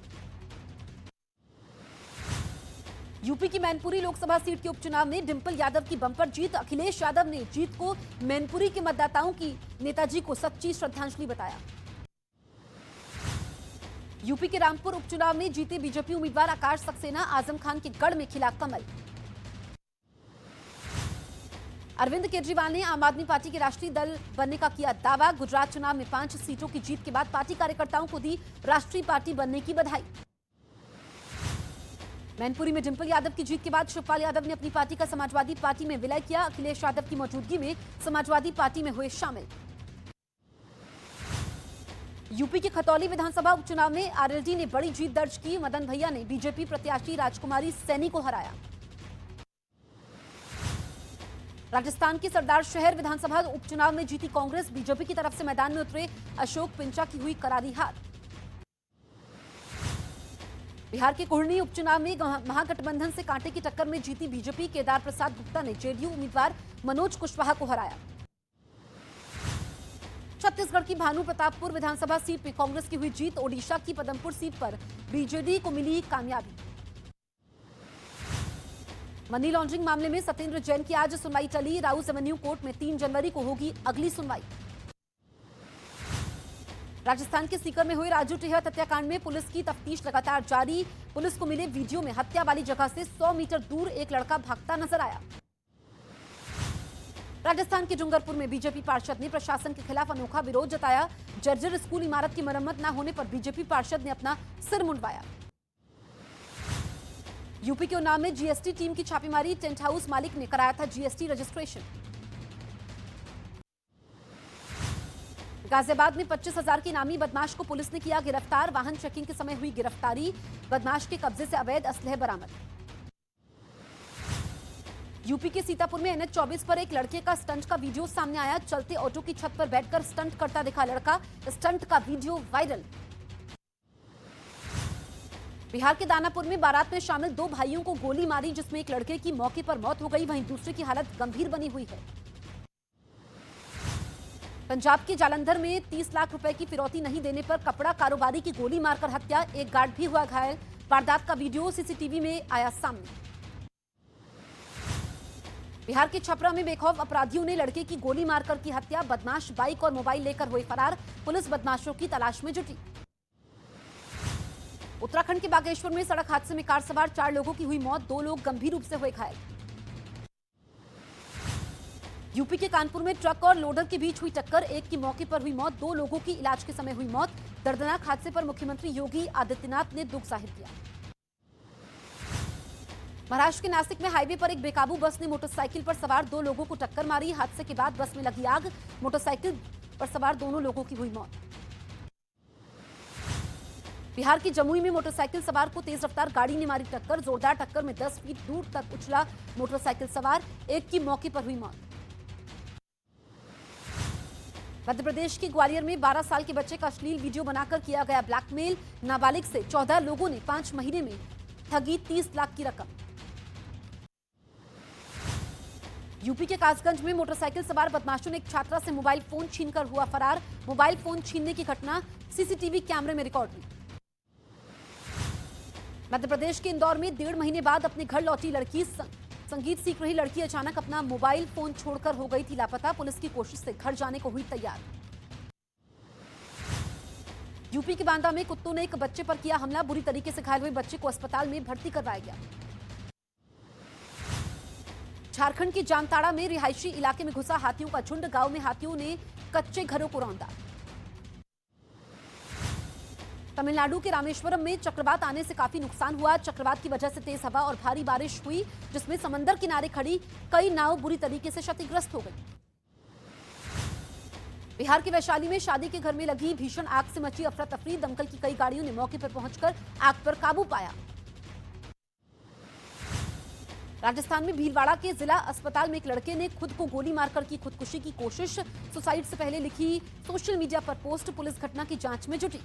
यूपी की मैनपुरी लोकसभा सीट के उपचुनाव में डिंपल यादव की बंपर जीत। अखिलेश यादव ने जीत को मैनपुरी के मतदाताओं की नेताजी को सच्ची श्रद्धांजलि बताया। यूपी के रामपुर उपचुनाव में जीते बीजेपी उम्मीदवार आकाश सक्सेना। आजम खान के गढ़ में खिला कमल। अरविंद केजरीवाल ने आम आदमी पार्टी के राष्ट्रीय दल बनने का किया दावा। गुजरात चुनाव में 5 सीटों की जीत के बाद पार्टी कार्यकर्ताओं को दी राष्ट्रीय पार्टी बनने की बधाई। मैनपुरी में डिंपल यादव की जीत के बाद शिवपाल यादव ने अपनी पार्टी का समाजवादी पार्टी में विलय किया। अखिलेश यादव की मौजूदगी में समाजवादी पार्टी में हुए शामिल। यूपी के खतौली विधानसभा उपचुनाव में आरएलडी ने बड़ी जीत दर्ज की। मदन भैया ने बीजेपी प्रत्याशी राजकुमारी सैनी को हराया। राजस्थान के सरदार शहर विधानसभा उपचुनाव में जीती कांग्रेस। बीजेपी की तरफ से मैदान में उतरे अशोक पिंचा की हुई करारी हार। बिहार के कोहरनी उपचुनाव में महागठबंधन से कांटे की टक्कर में जीती बीजेपी। केदार प्रसाद गुप्ता ने जेडीयू उम्मीदवार मनोज कुशवाहा को हराया। छत्तीसगढ़ की भानु प्रतापपुर विधानसभा सीट पर कांग्रेस की हुई जीत। ओडिशा की पदमपुर सीट पर बीजेडी को मिली कामयाबी। मनी लॉन्ड्रिंग मामले में सत्येंद्र जैन की आज सुनवाई टली। राउस एवेन्यू कोर्ट में 3 जनवरी को होगी अगली सुनवाई। राजस्थान के सीकर में हुए राजू टिहत हत्याकांड में पुलिस की तफ्तीश लगातार जारी। पुलिस को मिले वीडियो में हत्या वाली जगह से 100 मीटर दूर एक लड़का भागता नजर आया। राजस्थान के डूंगरपुर में बीजेपी पार्षद ने प्रशासन के खिलाफ अनोखा विरोध जताया। जर्जर स्कूल इमारत की मरम्मत न होने पर बीजेपी पार्षद ने अपना सिर मुंडवाया। यूपी के उन्नाव में जीएसटी टीम की छापेमारी। टेंट हाउस मालिक ने कराया था जीएसटी रजिस्ट्रेशन। गाजियाबाद में 25,000 की इनामी बदमाश को पुलिस ने किया गिरफ्तार। वाहन चेकिंग के समय हुई गिरफ्तारी। बदमाश के कब्जे से अवैध असलहे बरामद। यूपी के सीतापुर में NH 24 पर एक लड़के का स्टंट का वीडियो सामने आया। चलते ऑटो की छत पर बैठकर स्टंट करता दिखा लड़का। स्टंट का वीडियो वायरल। बिहार के दानापुर में बारात में शामिल 2 भाइयों को गोली मारी, जिसमें एक लड़के की मौके पर मौत हो गई, वहीं दूसरे की हालत गंभीर बनी हुई है। पंजाब के जालंधर में 30 लाख रुपए की फिरौती नहीं देने पर कपड़ा कारोबारी की गोली मारकर हत्या। एक गार्ड भी हुआ घायल। वारदात का वीडियो सीसीटीवी में आया सामने। बिहार के छपरा में बेखौफ अपराधियों ने लड़के की गोली मारकर की हत्या। बदमाश बाइक और मोबाइल लेकर हुए फरार। पुलिस बदमाशों की तलाश में जुटी। उत्तराखंड के बागेश्वर में सड़क हादसे में कार सवार 4 लोगों की हुई मौत। 2 लोग गंभीर रूप से हुए घायल। यूपी के कानपुर में ट्रक और लोडर के बीच हुई टक्कर। एक की मौके पर हुई मौत, 2 लोगों की इलाज के समय हुई मौत। दर्दनाक हादसे पर मुख्यमंत्री योगी आदित्यनाथ ने दुख जाहिर किया। महाराष्ट्र के नासिक में हाईवे पर एक बेकाबू बस ने मोटरसाइकिल पर सवार 2 लोगों को टक्कर मारी। हादसे के बाद बस में लगी आग। मोटरसाइकिल पर सवार दोनों लोगों की हुई मौत। बिहार की जमुई में मोटरसाइकिल सवार को तेज रफ्तार गाड़ी ने मारी टक्कर। जोरदार टक्कर में 10 फीट दूर तक उछला मोटरसाइकिल सवार। एक की मौके पर हुई मौत। मध्य प्रदेश के ग्वालियर में 12 साल के बच्चे का अश्लील वीडियो बनाकर किया गया ब्लैकमेल। नाबालिग से 14 लोगों ने 5 महीने में ठगी 30 लाख की रकम। यूपी के कासगंज में मोटरसाइकिल सवार बदमाशों ने एक छात्रा से मोबाइल फोन छीनकर हुआ फरार। मोबाइल फोन छीनने की घटना सीसीटीवी कैमरे में रिकॉर्ड हुई। मध्य प्रदेश के इंदौर में 1.5 महीने बाद अपने घर लौटी लड़की। संगीत सीख रही लड़की अचानक अपना मोबाइल फोन छोड़कर हो गई थी लापता। पुलिस की कोशिश से घर जाने को हुई तैयार। यूपी के बांदा में कुत्तों ने एक बच्चे पर किया हमला। बुरी तरीके से घायल हुए बच्चे को अस्पताल में भर्ती करवाया गया। झारखंड के जामताड़ा में रिहायशी इलाके में घुसा हाथियों का झुंड। गांव में हाथियों ने कच्चे घरों को रौंदा। तमिलनाडु के रामेश्वरम में चक्रवात आने से काफी नुकसान हुआ। चक्रवात की वजह से तेज हवा और भारी बारिश हुई, जिसमें समंदर किनारे खड़ी कई नाव बुरी तरीके से क्षतिग्रस्त हो गई। बिहार के वैशाली में शादी के घर में लगी भीषण आग से मची अफरा तफरी। दमकल की कई गाड़ियों ने मौके पर पहुंचकर आग पर काबू पाया। राजस्थान में भीलवाड़ा के जिला अस्पताल में एक लड़के ने खुद को गोली मारकर की खुदकुशी की कोशिश। सुसाइड से पहले लिखी सोशल मीडिया पर पोस्ट। पुलिस घटना की जांच में जुटी।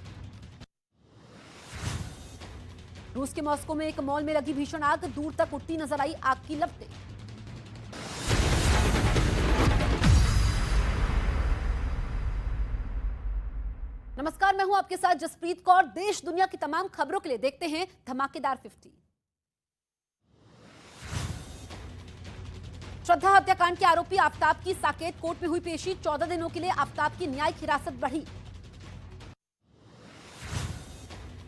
रूस के मॉस्को में एक मॉल में लगी भीषण आग। दूर तक उठती नजर आई आग की लपटें। नमस्कार, मैं हूं आपके साथ जसप्रीत कौर। देश दुनिया की तमाम खबरों के लिए देखते हैं धमाकेदार 50। श्रद्धा हत्याकांड के आरोपी आफताब की साकेत कोर्ट में हुई पेशी। 14 दिनों के लिए आफताब की न्यायिक हिरासत बढ़ी।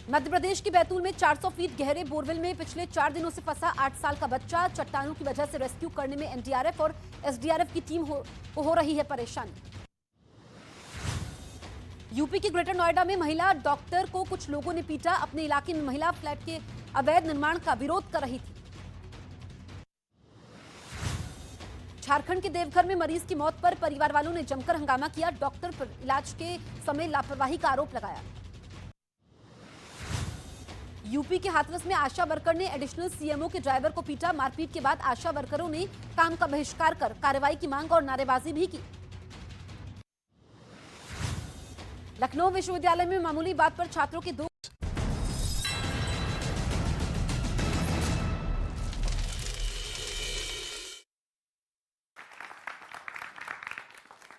मध्य प्रदेश के बैतूल में 400 फीट गहरे बोरवेल में पिछले 4 दिनों से फंसा 8 साल का बच्चा। चट्टानों की वजह से रेस्क्यू करने में एनडीआरएफ और एसडीआरएफ की टीम को हो रही है परेशानी। यूपी के ग्रेटर नोएडा में महिला डॉक्टर को कुछ लोगों ने पीटा। अपने इलाके में महिला फ्लैट के अवैध निर्माण का विरोध कर रही थी। झारखंड के देवघर में मरीज की मौत पर परिवार वालों ने जमकर हंगामा किया। डॉक्टर पर इलाज के समय लापरवाही का आरोप लगाया। यूपी के हाथरस में आशा वर्कर ने एडिशनल सीएमओ के ड्राइवर को पीटा। मारपीट के बाद आशा वर्करों ने काम का बहिष्कार कर कार्रवाई की मांग और नारेबाजी भी की। लखनऊ विश्वविद्यालय में मामूली बात पर छात्रों के दो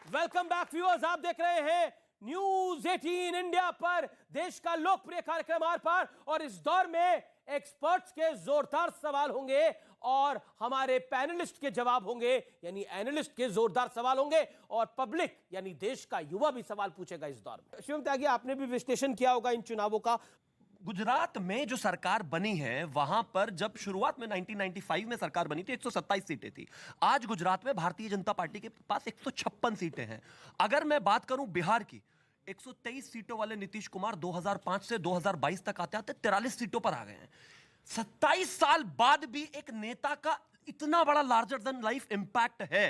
वेलकम बैक व्यूअर्स, आप देख रहे हैं न्यूज 18 इंडिया पर देश का लोकप्रिय कार्यक्रम आर पार। और इस दौर में एक्सपर्ट्स के जोरदार सवाल होंगे और हमारे पैनलिस्ट के जवाब होंगे, यानी एनालिस्ट के जोरदार सवाल होंगे और पब्लिक यानी देश का युवा भी सवाल पूछेगा इस दौर में। शिवम त्यागी, आपने भी विश्लेषण किया होगा इन चुनावों का।
गुजरात में जो सरकार बनी है वहां पर जब शुरुआत में 1995 में सरकार बनी थी 127 सीटें थी। आज गुजरात में भारतीय जनता पार्टी के पास 156 सीटें हैं। अगर मैं बात करूं बिहार की, 123 सीटों वाले नीतीश कुमार 2005 से 2022 तक आते आते 43 सीटों पर आ गए हैं। 27 साल बाद भी एक नेता का इतना बड़ा लार्जर देन लाइफ इंपैक्ट है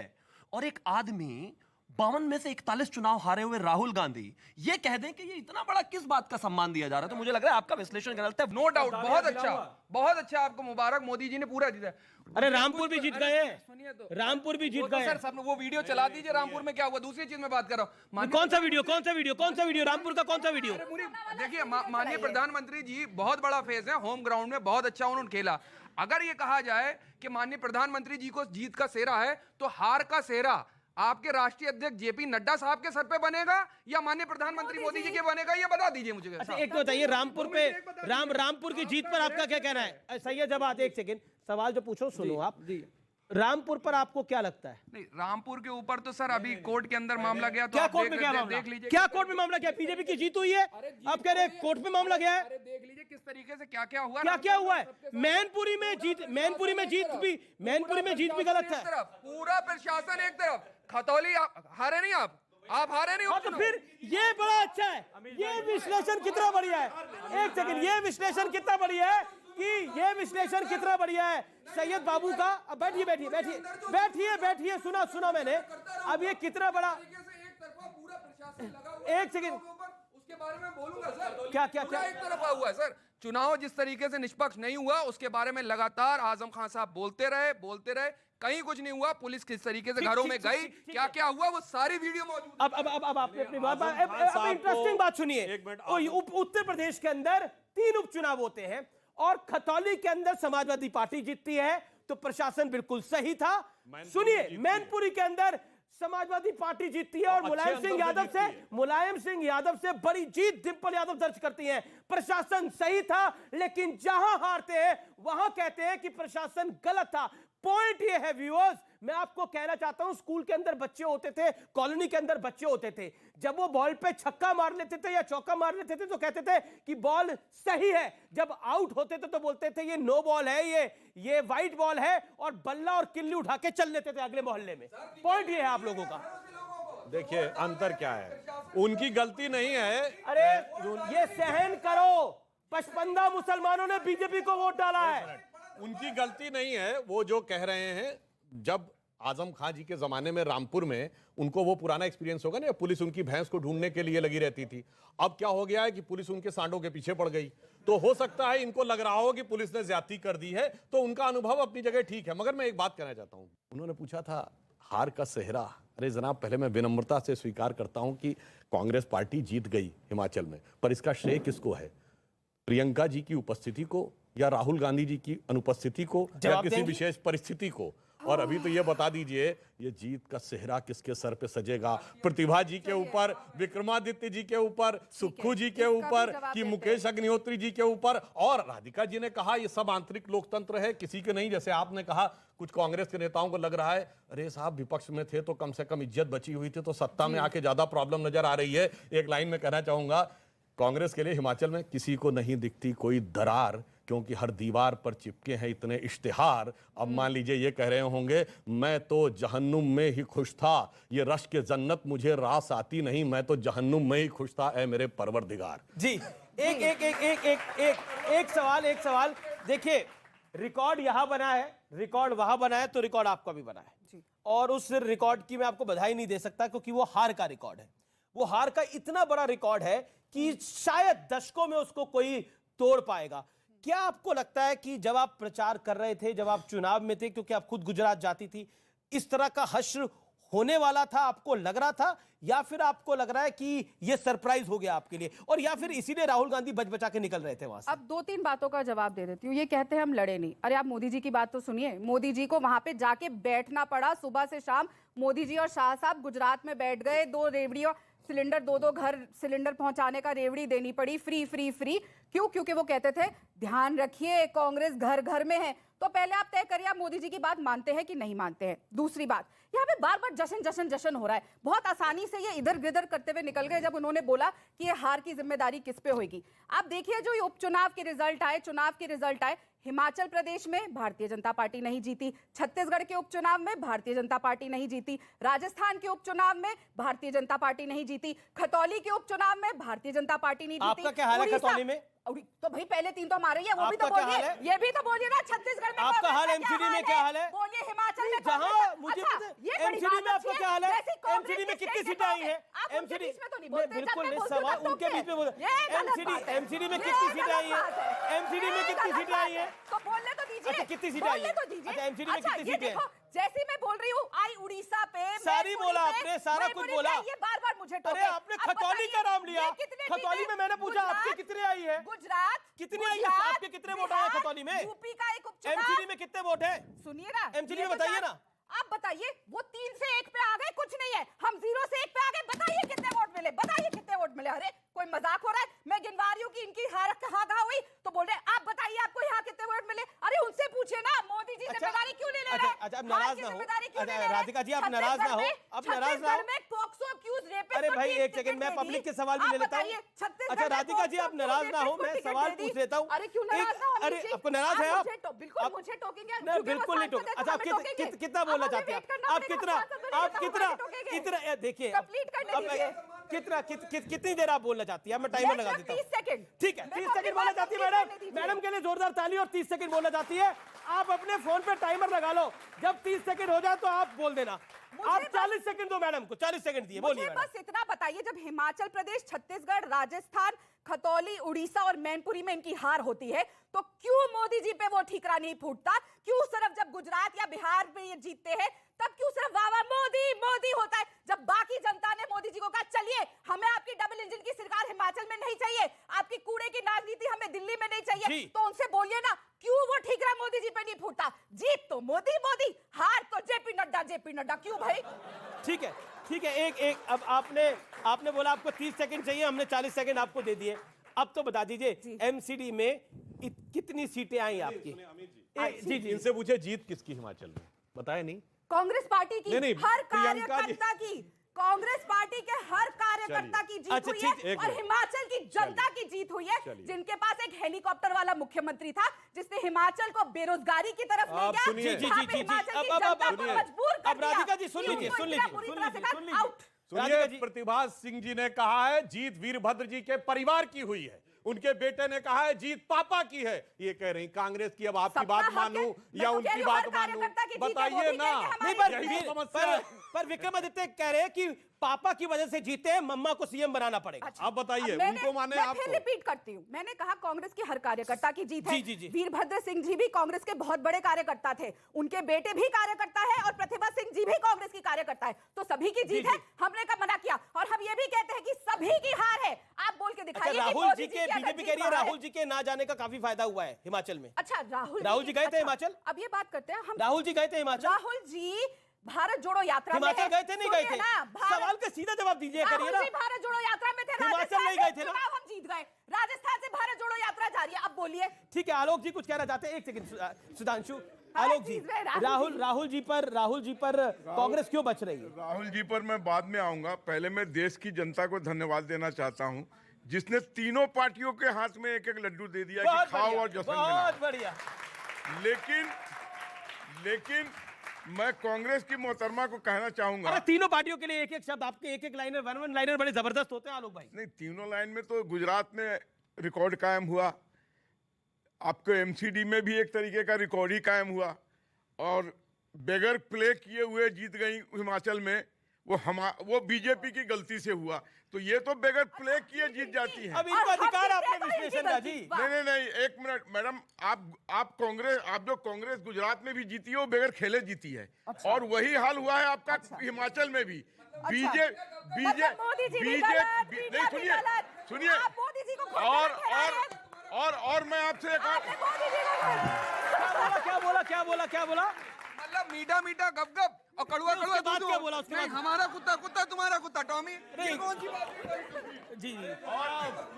और एक आदमी 52 में से 41 चुनाव हारे हुए राहुल गांधी ये कह दें कि ये इतना बड़ा किस बात का सम्मान दिया जा रहा है, तो मुझे लग रहा है आपका विश्लेषण गलत है।
नो डाउट, बहुत अच्छा आपको मुबारक। मोदी जी ने पूरा जीता।
अरे रामपुर भी जीत गए, रामपुर भी जीत गए।
सर सब वो वीडियो चला दीजिए। रामपुर में क्या हुआ, दूसरी चीज में बात कर रहा हूँ।
कौन सा वीडियो रामपुर का कौन सा वीडियो?
देखिए माननीय प्रधानमंत्री जी बहुत बड़ा फेस है, होम ग्राउंड में बहुत अच्छा उन्होंने खेला। अगर ये कहा जाए कि माननीय प्रधानमंत्री जी को जीत का सेहरा है तो हार का सेहरा आपके राष्ट्रीय अध्यक्ष जेपी नड्डा साहब के सर पे बनेगा या माननीय प्रधानमंत्री मोदी जी के बनेगा, ये बता दीजिए मुझे।
अच्छा एक तो बताइए, रामपुर पे रामपुर की जीत पर आपका क्या कहना है? सही है जवाब। एक सेकंड, सवाल जो पूछो सुनो आप। रामपुर पर आपको क्या लगता है?
नहीं, रामपुर के ऊपर तो सर अभी कोर्ट के अंदर मामला गया, तो
क्या कोर्ट में क्या मामला? देख लीजिए क्या कोर्ट में मामला क्या? बीजेपी की जीत हुई है, आप कह रहे हैं कोर्ट में मामला गया है।
देख लीजिए किस तरीके से क्या क्या हुआ।
क्या हुआ है? मैनपुरी में जीत भी गलत है।
पूरा प्रशासन एक तरफ, खतौली हारे नहीं, आप हारे नहीं।
तो फिर ये बड़ा अच्छा है, ये विश्लेषण कितना बढ़िया है। एक सेकंड, ये विश्लेषण कितना बढ़िया है कि ये विश्लेषण कितना बढ़िया है सैयद बाबू का। अब बैठिए, सुना मैंने। अब ये कितना बड़ा, एक सेकंड,
उसके बारे में बोलूंगा सर।
क्या
एक तरफा हुआ है सर। चुनाव जिस तरीके से निष्पक्ष नहीं हुआ उसके बारे में लगातार आजम खान साहब बोलते रहे, कहीं कुछ नहीं हुआ। पुलिस किस तरीके से घरों में गई, क्या क्या हुआ, वो सारी वीडियो मौजूद।
अब आपने अपनी बात, अब इंटरेस्टिंग बात सुनिए। उत्तर प्रदेश के अंदर 3 उपचुनाव होते हैं और खतौली के अंदर समाजवादी पार्टी जीतती है, तो प्रशासन बिल्कुल सही था। सुनिए, मैनपुरी के अंदर समाजवादी पार्टी जीतती है और मुलायम सिंह यादव से बड़ी जीत डिंपल यादव दर्ज करती हैं। प्रशासन सही था, लेकिन जहां हारते हैं वहां कहते हैं कि प्रशासन गलत था। पॉइंट ये है व्यूअर्स, मैं आपको कहना चाहता हूं, स्कूल के अंदर बच्चे होते थे, कॉलोनी के अंदर बच्चे होते थे, जब वो बॉल पे छक्का मार लेते थे या चौका मार लेते थे तो कहते थे कि बॉल सही है। जब आउट होते थे तो बोलते थे ये नो बॉल है, ये वाइट बॉल है, और बल्ला और किल्ली उठा के चल लेते थे अगले मोहल्ले में। पॉइंट ये है आप लोगों का।
देखिए अंतर क्या है, उनकी गलती नहीं है।
अरे ये सहन करो, 55 मुसलमानों ने बीजेपी को वोट डाला है।
उनकी गलती नहीं है। वो जो कह रहे हैं, जब आजम खां जी के जमाने में रामपुर में उनको वो पुराना एक्सपीरियंस होगा ना, पुलिस उनकी भैंस को ढूंढने के लिए लगी रहती थी। अब क्या हो गया है कि पुलिस उनके सांडों के पीछे पड़ गई। तो हो सकता है इनको लग रहा हो कि पुलिस ने ज्यादती कर दी है, तो उनका अनुभव अपनी जगह ठीक है। मगर मैं एक बात कहना चाहता हूं, उन्होंने पूछा था हार का सेहरा। अरे जनाब, पहले मैं विनम्रता से स्वीकार करता हूं कि कांग्रेस पार्टी जीत गई हिमाचल में, पर इसका श्रेय किसको है? प्रियंका जी की उपस्थिति को, या राहुल गांधी जी की अनुपस्थिति को, या किसी विशेष परिस्थिति को? और अभी तो ये बता दीजिए, ये जीत का सेहरा किसके सर पे सजेगा? प्रतिभा जी के ऊपर, विक्रमादित्य जी के ऊपर, सुक्खू जी के ऊपर, कि मुकेश अग्निहोत्री जी के ऊपर? और राधिका जी ने कहा ये सब आंतरिक लोकतंत्र है, किसी के नहीं। जैसे आपने कहा कुछ कांग्रेस के नेताओं को लग रहा है अरे साहब विपक्ष में थे तो कम से कम इज्जत बची हुई थी, तो सत्ता में आके ज्यादा प्रॉब्लम नजर आ रही है। एक लाइन में कहना चाहूंगा, कांग्रेस के लिए हिमाचल में किसी को नहीं दिखती कोई दरार, क्योंकि हर दीवार पर चिपके हैं इतने इश्तिहार। अब मान लीजिए ये कह रहे होंगे मैं तो जहन्नुम में ही खुश था, ये रश के जन्नत मुझे रास आती नहीं, मैं तो जहन्नुम में ही खुश था ऐ मेरे परवरदिगार।
जी एक सवाल देखिए, रिकॉर्ड यहां बना है, रिकॉर्ड वहां बना है, तो रिकॉर्ड आपका भी बना है। और उस रिकॉर्ड की मैं आपको बधाई नहीं दे सकता, क्योंकि वो हार का रिकॉर्ड है। वो हार का इतना बड़ा रिकॉर्ड है कि शायद दशकों में उसको कोई तोड़ पाएगा। क्या आपको लगता है कि जब आप प्रचार कर रहे थे, जब आप चुनाव में थे, क्योंकि आप खुद गुजरात जाती थी, इस तरह का हश्र होने वाला था, आपको लग रहा था? या फिर आपको लग रहा है कि ये सरप्राइज हो गया आपके लिए, और या फिर इसीलिए राहुल गांधी बच बचा के निकल रहे थे वहां से?
अब 2-3 बातों का जवाब दे देती हूँ। ये कहते हैं हम लड़े नहीं। अरे आप मोदी जी की बात तो सुनिए। मोदी जी को वहां पे जाके बैठना पड़ा सुबह से शाम। मोदी जी और शाह साहब गुजरात में बैठ गए, 2 रेवड़ियों सिलेंडर, 2-2 घर सिलेंडर पहुंचाने का रेवड़ी देनी पड़ी, फ्री फ्री फ्री। क्यों? क्योंकि वो कहते थे ध्यान रखिए कांग्रेस घर घर में है। तो पहले आप तय करिए आप मोदी जी की बात मानते हैं कि नहीं मानते हैं। दूसरी बात, यहाँ पे बार बार जश्न जश्न जश्न हो रहा है। बहुत आसानी से ये इधर गिधर करते हुए निकल गए जब उन्होंने बोला कि ये हार की जिम्मेदारी किस पे होगी। आप देखिए जो ये उपचुनाव के रिजल्ट आए, चुनाव के रिजल्ट आए, हिमाचल प्रदेश में भारतीय जनता पार्टी नहीं जीती, छत्तीसगढ़ के उपचुनाव में भारतीय जनता पार्टी नहीं जीती, राजस्थान के उपचुनाव में भारतीय जनता पार्टी नहीं जीती, खतौली के उपचुनाव में भारतीय जनता पार्टी नहीं जीती।
आपका क्या हाल है खतौली में?
तो भाई पहले 3 तो हमारे ही है, वो भी तो बोलिए, ये भी तो बोलिए ना। छत्तीसगढ़ में
आपका हाल, एमसीडी में क्या हाल है?
बोलिए हिमाचल में
जहां मुझे एमसीडी में आपका क्या हाल है? एमसीडी में कितनी सीटें आई हैं? एमसीडी में बिल्कुल नहीं, सवाल उनके बीच में एमसीडी में कितनी सीटें आई हैं? एमसीडी में कितनी सीटें आई हैं?
तो बोलने तो दीजिए।
अच्छा कितनी सीटें आई हैं? अच्छा एमसीडी में कितनी सीटें हैं?
जैसी मैं बोल रही हूँ, आई उड़ीसा पे,
सारी बोला आपने, सारा कुछ बोला।
ये बार-बार मुझे टोके।
अरे आपने खतौली का नाम लिया। खतौली में मैंने पूछा आपके कितने आई है?
गुजरात
कितने आई है? आपके कितने वोट आए खतौली में?
यूपी का एक उपचुनाव।
एमसीडी में कितने वोट है?
सुनिए ना,
एमसीडी में बताइए ना।
आप बताइए, वो 3 से 1 पे आ गए, कुछ नहीं है। हम 0 से 1 पे आ गए, बताइए कितने वोट मिले, बताइए कितने वोट मिले। अरे कोई मजाक हो रहा है? मैं गिनवा रही हूँ कि इनकी हार कहाँ हुई, तो बोल रहे आप बताइए आपको यहाँ कितने वोट मिले। अरे उनसे पूछे ना, मोदी जी जिम्मेदारी क्यों नहीं ले रहे?
अच्छा अब नाराज ना हो। राधिका जी आप नाराज ना हो, अब नाराज ना हो। अरे भाई एक सेकंड, मैं पब्लिक के सवाल भी ले लेता हूँ। अच्छा राधिका जी आप नाराज ना हो, मैं सवाल पूछ लेता हूँ।
अरे क्यों नाराज ना हो?
अरे आपको नाराज है आप?
बिल्कुल मुझे टोकेंगे।
बिल्कुल नहीं टोक। अच्छा आप कितना बोलना चाहते हैं? आप कितना देखिए कितनी देर आप बोलना चाहती है? मैं टाइमर लगा देता हूँ।
30 सेकंड।
ठीक है 30 सेकंड बोलना चाहती है मैडम। मैडम के लिए जोरदार ताली। और 30 सेकंड बोलना चाहती है। आप अपने फोन पे टाइमर लगा लो, जब 30 सेकंड हो जाए तो आप बोल देना। आप 40 सेकंड दो मैडम को, 40 सेकंड दिए, बोलिए।
बस इतना बताइए, जब हिमाचल प्रदेश, छत्तीसगढ़, राजस्थान, खतौली, उड़ीसा और मैनपुरी में इनकी हार होती है, तो क्यों मोदी जी पे वो ठीकरा नहीं फूटता? क्यों सिर्फ जब गुजरात या बिहार में ये जीतते हैं तब क्यों सिर्फ वाह वाह मोदी मोदी होता है? जब बाकी जनता ने मोदी जी को कहा चलिए हमें आपकी डबल इंजन की सरकार हिमाचल में नहीं चाहिए, आपकी कूड़े की राजनीति हमें दिल्ली में नहीं चाहिए, तो उनसे बोलिए ना क्यों वो ठीकरा मोदी जी पे नहीं फूटता? जीत तो मोदी मोदी, हार तो जेपी नड्डा। क्यों भाई?
ठीक है एक अब आपने बोला आपको 30 सेकंड चाहिए, हमने 40 सेकंड आपको दे दिए। अब तो बता दीजिए एमसीडी में कितनी सीटें आई आपकी?
जी इनसे पूछे जीत किसकी हिमाचल में, बताया नहीं?
कांग्रेस पार्टी की।
नहीं,
हर कार्यकर्ता की, कांग्रेस पार्टी के हर कार्यकर्ता की जीत हुई है और हिमाचल की जनता की जीत हुई है, जिनके पास एक हेलीकॉप्टर वाला मुख्यमंत्री था जिसने हिमाचल को बेरोजगारी की तरफ ले गया।
अब राधिका जी सुन लीजिए।
सुनिए, प्रतिभा सिंह जी ने कहा है जीत वीरभद्र जी के परिवार की हुई है, उनके बेटे ने कहा है जीत पापा की है। ये कह रही कांग्रेस की, अब आपकी बात मानूं या उनकी बात मानूं, बताइए ना। यही तो समस्या है।
पर विक्रमादित्य कह रहे हैं कि पापा की वजह से जीते हैं, मम्मा को सीएम बनाना पड़ेगा।
आप बताइए, उनको माने
मैं
आपको?
फिर रिपीट करती हूँ, मैंने कहा कांग्रेस की हर कार्यकर्ता की जीत है।
जी।
वीरभद्र सिंह जी भी कांग्रेस के बहुत बड़े कार्यकर्ता थे, उनके बेटे भी कार्यकर्ता है और प्रतिभा सिंह जी भी कांग्रेस की कार्यकर्ता है, तो सभी की जीत है। हमने कब मना किया? और हम ये भी कहते हैं कि सभी की हार है। आप बोल के दिखाइए।
राहुल जी के, बीजेपी कह रही है राहुल जी के ना जाने का काफी फायदा हुआ है हिमाचल में।
अच्छा,
राहुल जी गए थे हिमाचल?
अब ये बात करते हैं हम।
राहुल जी गए थे हिमाचल?
राहुल जी भारत जोड़ो यात्रा में
हिमाचल गए थे, नहीं गए थे?
ना,
सवाल का सीधा जवाब दीजिए, करिए ना।
राहुल जी भारत जोड़ो यात्रा में थे,
हिमाचल
राजस्थान
नहीं
से
गए थे ना?
चुनाव हम जीत गए, राजस्थान से भारत जोड़ो यात्रा जा रही है। अब बोलिए।
ठीक है, आलोक जी कुछ कहना चाहते हैं? एक सेकंड सुधांशु। आलोक जी, राहुल जी पर कांग्रेस क्यों बच रही है?
राहुल जी पर मैं बाद में आऊंगा। पहले मैं देश की जनता को धन्यवाद देना चाहता हूं, जिसने तीनों पार्टियों के हाथ में एक एक लड्डू दे दिया कि खाओ और जश्न मनाओ।
बहुत बढ़िया।
लेकिन मैं कांग्रेस की मोहतरमा को कहना चाहूंगा।
अरे तीनों पार्टियों के लिए एक एक शब्द, आपके एक एक लाइनर, वन लाइनर बड़े जबरदस्त होते हैं आलोक भाई।
नहीं, तीनों लाइन में तो गुजरात में रिकॉर्ड कायम हुआ, आपको एमसीडी में भी एक तरीके का रिकॉर्ड ही कायम हुआ, और बगैर प्ले किए हुए जीत गई हिमाचल में। वो बीजेपी की गलती से हुआ, तो ये तो बगैर प्ले किए जीत जाती है।
अब इनका अधिकार आपने विश्लेषण का जी।
नहीं, एक मिनट मैडम, आप जो कांग्रेस गुजरात में भी जीती है वो बगैर खेले जीती है। अच्छा। और वही हाल हुआ है आपका हिमाचल में भी। बीजेपी सुनिए और मैं आपसे
क्या बोला?
मतलब मीठा मीठा गप गप और कड़वा कड़वा
बात क्या बोला? उसके बाद
हमारा कुत्ता कुत्ता तुम्हारा कुत्ता टॉमी।
नहीं,
कौन सी बात?
जी।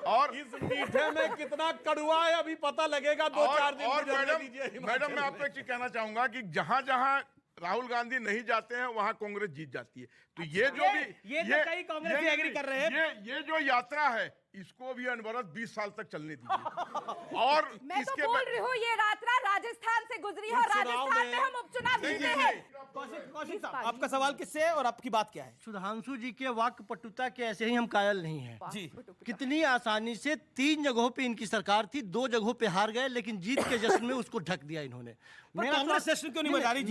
और इस मीठे में कितना कड़वा है अभी पता लगेगा, 2-4 दिन
और मैडम मैं आपको एक चीज कहना चाहूंगा कि जहां जहां राहुल गांधी नहीं जाते हैं वहां कांग्रेस जीत जाती है। तो ये जो भी
ये कई कांग्रेस भी एग्री कर रहे हैं।
ये जो यात्रा है इसको भी अनवरत 20 साल तक चलने दीजिए। और
मैं तो बोल रही हूँ ये यात्रा राजस्थान से गुजरी है और राजस्थान में हम उपचुनाव जीते हैं।
कौशिक साहब, आपका सवाल किससे है और आपकी बात क्या है?
सुधांशु जी के वाक्य पटुता के ऐसे ही हम कायल नहीं हैं।
जी।
कितनी आसानी से 3 जगहों पे इनकी सरकार थी, 2 जगहों पे हार गए, लेकिन जीत के जश्न में उसको ढक दिया इन्होंने।
कांग्रेस जश्न क्यों नहीं मना रही?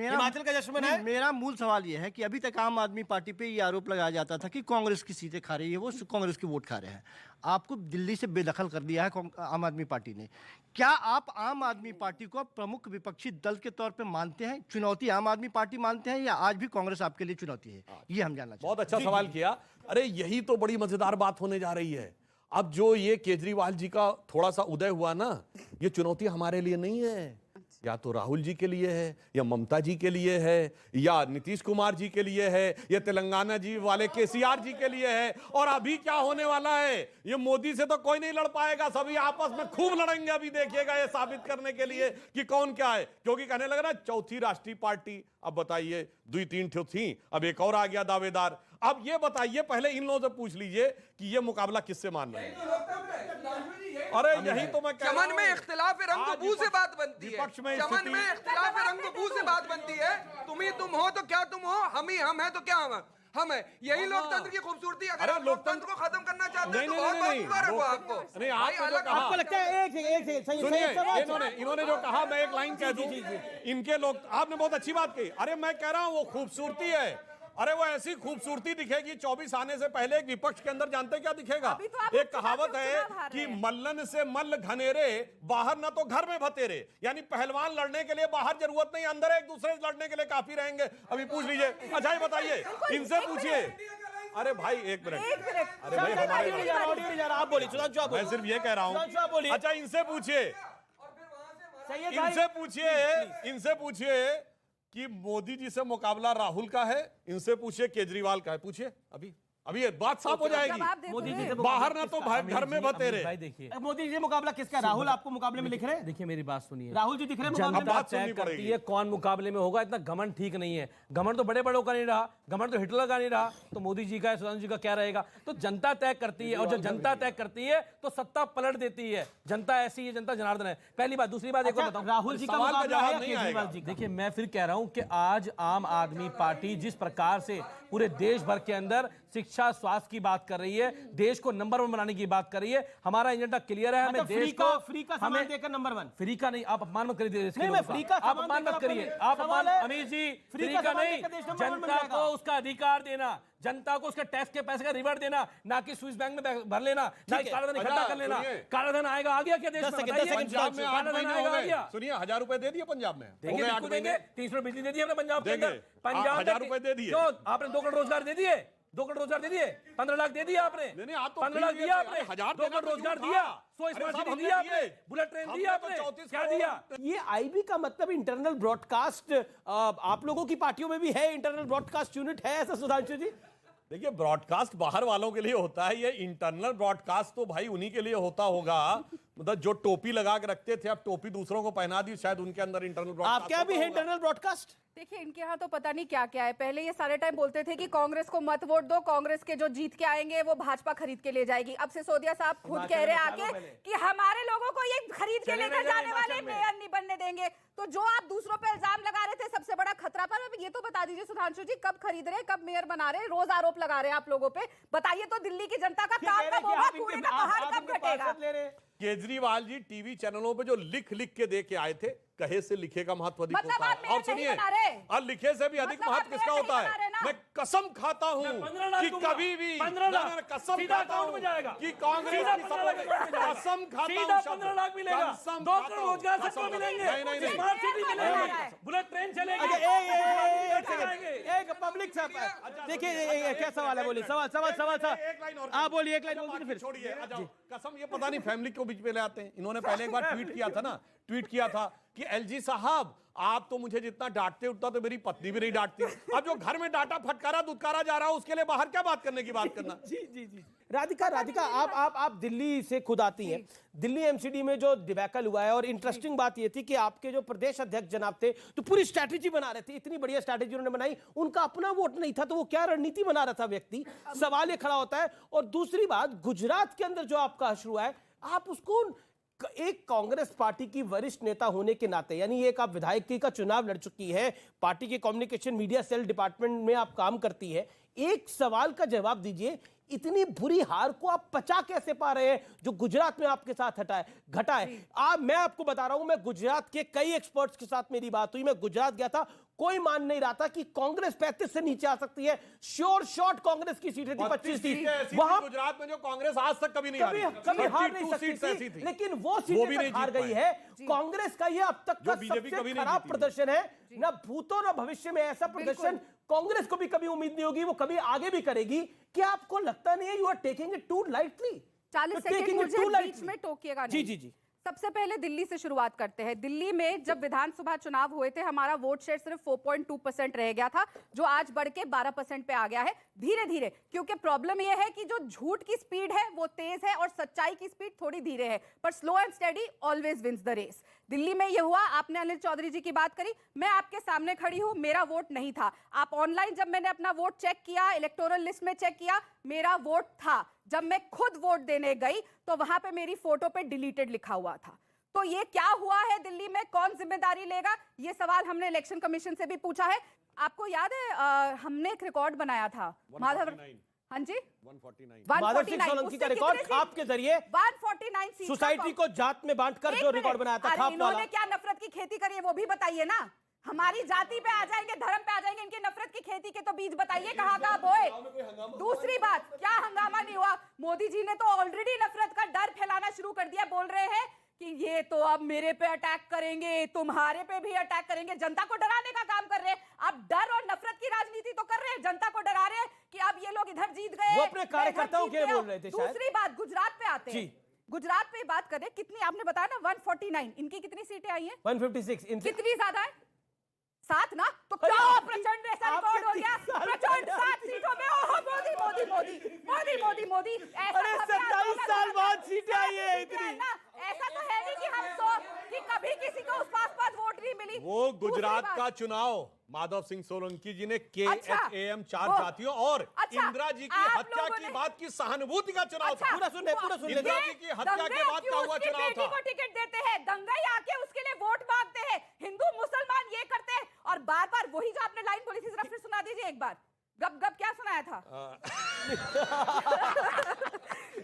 हिमाचल का जश्न मनाया।
मेरा मूल सवाल यह है कि अभी तक आम आदमी पार्टी पे ये आरोप लगाया जाता था कि कांग्रेस की सीटें खा रही है, वो कांग्रेस की वोट खा रहे हैं। आपको दिल्ली से बेदखल कर दिया है आम आदमी पार्टी ने। क्या आप आम आदमी पार्टी को प्रमुख विपक्षी दल के तौर पे मानते हैं? चुनौती आम आदमी पार्टी मानते हैं या आज भी कांग्रेस आपके लिए चुनौती है? ये हम जानना चाहते हैं।
बहुत अच्छा सवाल किया। अरे यही तो बड़ी मजेदार बात होने जा रही है। अब जो ये केजरीवाल जी का थोड़ा सा उदय हुआ ना, ये चुनौती हमारे लिए नहीं है, या तो राहुल जी के लिए है, या ममता जी के लिए है, या नीतीश कुमार जी के लिए है, या तेलंगाना जी वाले केसीआर जी के लिए है। और अभी क्या होने वाला है, ये मोदी से तो कोई नहीं लड़ पाएगा, सभी आपस में खूब लड़ेंगे। अभी देखिएगा, ये साबित करने के लिए कि कौन क्या है, क्योंकि कहने लगा ना चौथी राष्ट्रीय पार्टी। अब बताइए, 2-3 ठो थी, अब एक और आ गया दावेदार। अब ये बताइए, पहले इन लोगों से पूछ लीजिए कि ये मुकाबला किससे मान रहे हैं। अरे यही तो मैं कह रहा हूं।
चमन में इख्तिलाफ रंग बू से बात बनती है। चमन में इख्तिलाफ रंग बू से बात बनती है। तुम ही तुम हो तो क्या तुम हो, हम ही हम है तो क्या हम है। यही लोकतंत्र की खूबसूरती। अगर आप लोकतंत्र को खत्म करना चाहते हैं तो बहुत बहुत मुबारक हो आपको।
नहीं, आपको
लगता है
सुनिए, इन्होंने जो कहा, मैं एक लाइन कह दूं। इनके लोग, आपने बहुत अच्छी बात कही। अरे मैं कह रहा हूं वो खूबसूरती है। अरे वो ऐसी खूबसूरती दिखेगी 24 आने से पहले एक विपक्ष के अंदर। जानते क्या दिखेगा? एक कहावत है कि मल्लन से मल्ल घनेरे, बाहर ना तो घर में भतेरे। यानी पहलवान लड़ने के लिए बाहर जरूरत नहीं, अंदर एक दूसरे से लड़ने के लिए काफी रहेंगे। अभी पूछ लीजिए। अच्छा ये बताइए, इनसे पूछिए। अरे भाई एक मिनट, अरे भाई हमारे,
आप बोलिए सुधांशु, आप
मैं सिर्फ ये कह रहा हूँ। अच्छा इनसे पूछिए कि मोदी जी से मुकाबला राहुल का है, इनसे पूछिए केजरीवाल का है। पूछिए, अभी ये बात साफ हो जाएगी।
मोदी जी से
बाहर ना तो घर में बतेरे।
भाई देखिए,
मोदी जी से मुकाबला किसका? राहुल आपको मुकाबले में लिख रहे हैं?
देखिए मेरी बात सुनिए,
राहुल जी दिख रहे हैं।
जनता तय करती है कौन मुकाबले में होगा। इतना घमंड ठीक नहीं है। घमंड तो बड़े बड़ों का नहीं रहा, घमंड तो हिटलर का नहीं रहा, तो मोदी जी का, सुधांशु जी का क्या रहेगा? तो जनता तय करती है, और जब जनता तय करती है तो सत्ता पलट देती है। जनता ऐसी है, जनता जनार्दन है। पहली बात। दूसरी बात एक और बताऊं,
राहुल जी का मुकाबला है केजरीवाल जी?
देखिए मैं फिर कह रहा हूं कि आज आम आदमी पार्टी जिस प्रकार से पूरे देश भर के अंदर शिक्षा, स्वास्थ्य की बात कर रही है, देश को नंबर 1 बनाने की बात कर रही है। हमारा एजेंडा क्लियर है, हमें देश को
फ्री का सामान देकर नंबर 1।
फ्री का नहीं, आप अपमान मत करिए।
नहीं, मैं फ्री का
आप अपमान मत करिए, आप अपमान, अमीर जी, फ्री का नहीं, जनता को उसका अधिकार देना, जनता को उसके टैक्स के पैसे का रिवर्ट देना, ना कि स्विस बैंक में भर लेना, ना कि काला धन इकट्ठा कर लेना। काला धन आएगा, आ गया क्या देश में?
पंजाब में 8 महीने हो गए, सुनिए 1000 रुपए दे दिए पंजाब में,
देंगे, बिल्कुल देंगे। 300 बिजली दे दी हमने पंजाब के अंदर, पंजाब
1000 रुपए दे दिए।
क्यों? आपने 2 करोड़ रोजगार दे दिए, 2 करोड़ रोजगार दे दिए, 15 लाख दे दिया आपने, 15 लाख दिया आपने, 2 करोड़ रोजगार दिया, 100 स्मार्ट सिटी दिया आपने, बुलेट ट्रेन दिया आपने, क्या दिया?
ये आईबी का मतलब इंटरनल ब्रॉडकास्ट आप लोगों की पार्टियों में भी है, इंटरनल ब्रॉडकास्ट यूनिट है ऐसा सुधांशु जी?
देखिए, ब्रॉडकास्ट बाहर वालों के लिए होता है, ये इंटरनल ब्रॉडकास्ट तो भाई उन्हीं के लिए होता होगा, मतलब जो टोपी लगा के रखते थे अब टोपी दूसरों को पहना दी, शायद उनके अंदर इंटरनल ब्रॉडकास्ट।
आप क्या भी है इंटरनल ब्रॉडकास्ट?
देखिए, इनके यहाँ तो पता नहीं क्या क्या है। पहले ये सारे टाइम बोलते थे कि कांग्रेस को मत वोट दो, कांग्रेस के जो जीत के आएंगे वो भाजपा खरीद के ले जाएगी। अब सिसोदिया साहब खुद कह रहे हैं आके कि हमारे लोगों को ये खरीद के लेकर जाने वाले मेयर नहीं बनने देंगे। तो जो आप दूसरों पे इल्जाम लगा रहे थे सबसे बड़ा खतरा पर, अब ये तो बता दीजिए सुधांशु जी, कब खरीद रहे, कब मेयर बना रहे, रोज आरोप लगा रहे हैं आप लोगों पे। बताइए तो दिल्ली की जनता का काम कब होगा, कूड़े का पहाड़ कब घटेगा?
केजरीवाल जी टीवी चैनलों पे जो लिख लिख के दे के आए थे, कहे से लिखे का महत्व अधिक
मतलब
होता
आप
है।
मेयर
और सुनिए,
नहीं बना रहे?
और लिखे से भी अधिक
मतलब
महत्व
आप
किसका
मेयर
होता
नहीं बना रहे
है?
ना?
मैं कसम खाता हूँ
मैं 15 लाख
कि
दूंगा।
कभी भी
15 लाख
कसम
सीधा
खाता
अकाउंट में जाएगा,
हूँ कि कांग्रेस
सीधा
की
15 लाख अकाउंट में जाएगा,
कसम खाता हूँ,
सीधा
शब्द।
15 लाख मिलेगा,
कसम
2
खाता
करोड़
हूँ।
रोजगार
कसम
सबको
खाता हूँ।
मिलेंगे,
नहीं।
स्मार्ट सिटी मिलेगी, बुलेट ट्रेन चलेगी।
एक पब्लिक से देखिए क्या सवाल है, बोलिए सवाल।
एक लाइन और
आप बोलिए, एक लाइन बोलिए फिर
छोड़िए, आ जाओ। कसम, ये पता नहीं फैमिली क्यों बीच में ले आते हैं। इन्होंने पहले एक बार ट्वीट किया था कि एलजी साहब आप तो मुझे जितना डांटते उतना तो मेरी पत्नी भी नहीं डांटती। अब जो घर में डांटा फटकारा दुत्कारा जा रहा है उसके लिए बाहर क्या बात करने की बात करना।
जी। राधिका आप दिल्ली से खुद आती हैं। दिल्ली एमसीडी में जो डिबैकल हुआ है, और इंटरेस्टिंग बात ये थी कि आपके जो प्रदेश अध्यक्ष जनाब थे तो पूरी स्ट्रैटेजी बना रहे थे, इतनी बढ़िया स्ट्रैटेजी उन्होंने बनाई, उनका अपना वोट नहीं था तो वो क्या रणनीति बना रहा था व्यक्ति, सवाल ये खड़ा होता है। और दूसरी बात, गुजरात के अंदर जो आपका हश्र हुआ है, आप उसको एक कांग्रेस पार्टी की वरिष्ठ नेता होने के नाते, यानी एक आप विधायकी का चुनाव लड़ चुकी है, पार्टी के कम्युनिकेशन मीडिया सेल डिपार्टमेंट में आप काम करती है, एक सवाल का जवाब दीजिए, इतनी बुरी हार को आप पचा कैसे पा रहे हैं जो गुजरात में आपके साथ घटा है? मैं आपको बता रहा हूं, मैं गुजरात के कई एक्सपर्ट्स के साथ मेरी बात हुई, मैं गुजरात गया था, कोई मान नहीं रहा था कि कांग्रेस 35 से नीचे आ सकती है। श्योर शॉट कांग्रेस की सीटें थी 25 थी
वहां गुजरात में, जो कांग्रेस आज तक कभी हार
नहीं सकती थी, लेकिन वो सीटें हार गई है। कांग्रेस का ये अब तक का सबसे खराब प्रदर्शन है, ना भूतो ना भविष्य में ऐसा प्रदर्शन कांग्रेस को भी कभी उम्मीद नहीं होगी, वो कभी आगे भी करेगी। क्या आपको लगता नहीं है you are taking it too lightly?
40 second मुझे बीच में टोकिएगा नहीं।
जी।
सबसे पहले दिल्ली से शुरुआत करते हैं। दिल्ली में जब विधानसभा चुनाव हुए थे, हमारा वोट शेयर सिर्फ 4.2% रह गया था, जो आज बढ़ के 12% पे आ गया है धीरे धीरे। क्योंकि प्रॉब्लम यह है कि जो झूठ की स्पीड है वो तेज है और सच्चाई की स्पीड थोड़ी धीरे है, पर slow and steady always wins the race. Delhi में यह हुआ। आपने अनिल चौधरी जी की बात करी, मैं आपके सामने खड़ी हूं, मेरा वोट नहीं था। आप ऑनलाइन जब मैंने अपना वोट चेक किया, इलेक्टोरल लिस्ट में चेक किया, मेरा वोट था। जब मैं खुद वोट देने गई तो वहां पे मेरी फोटो पे डिलीटेड लिखा हुआ था। तो ये क्या हुआ है दिल्ली में, कौन जिम्मेदारी लेगा? ये सवाल हमने इलेक्शन कमीशन से भी पूछा है। आपको याद है हमने एक रिकॉर्ड बनाया था माधव, हाँ जी
149 का रिकॉर्ड खाप के जरिए
149
सोसाइटी को जात में बांटकर जो रिकॉर्ड बनाया था खाप वाला।
इन्होंने क्या नफरत की खेती करी है वो भी बताइए ना। हमारी जाति पे आ जाएंगे, धर्म पे आ जाएंगे, इनकी नफरत की खेती के तो बीज बताइए कहाँ कहाँ बोए। दूसरी बात, क्या हंगामा नहीं हुआ? मोदी जी ने तो ऑलरेडी नफरत का डर फैलाना शुरू कर दिया। बोल रहे हैं कि ये तो अब मेरे पे अटैक करेंगे, तुम्हारे पे भी अटैक करेंगे, जनता को डराने का काम कर रहे हैं। अब डर और नफरत की राजनीति तो कर रहे हैं, जनता को डरा रहे हैं कि अब ये लोग इधर जीत गए।
वो अपने कार्यकर्ताओं के बोल रहे थे शायद।
दूसरी बात, गुजरात पे आते हैं। गुजरात पे बात करें, कितनी आपने बताया ना 149, इनकी कितनी सीटें आई हैं?
156।
कितनी ज्यादा है? 7 ना? तो क्या प्रचंड ऐसा रिकॉर्ड हो गया? प्रचंड 7 सीटों में। ओह मोदी मोदी मोदी मोदी मोदी मोदी।
अरे 27 साल बाद सीटें आई है इतनी।
ऐसा तो है नहीं कि हम कि कभी किसी को उस पास वोट नहीं मिली।
वो गुजरात का चुनाव माधव सिंह सोलंकी जी ने KHAM 4 जातियों और इंदिरा जी की हत्या की बात की सहानुभूति का चुनाव था।
पूरा सुन ले।
इंदिरा जी की हत्या के बाद का हुआ चुनाव था।
को टिकट देते हैं, दंगई आके उसके लिए वोट मांगते हैं, हिंदू मुसलमान ये करते हैं, और बार बार वही जो आपने लाइन बोली थी, जरा फिर सुना दीजिए एक बार। गप गप क्या सुना आया था।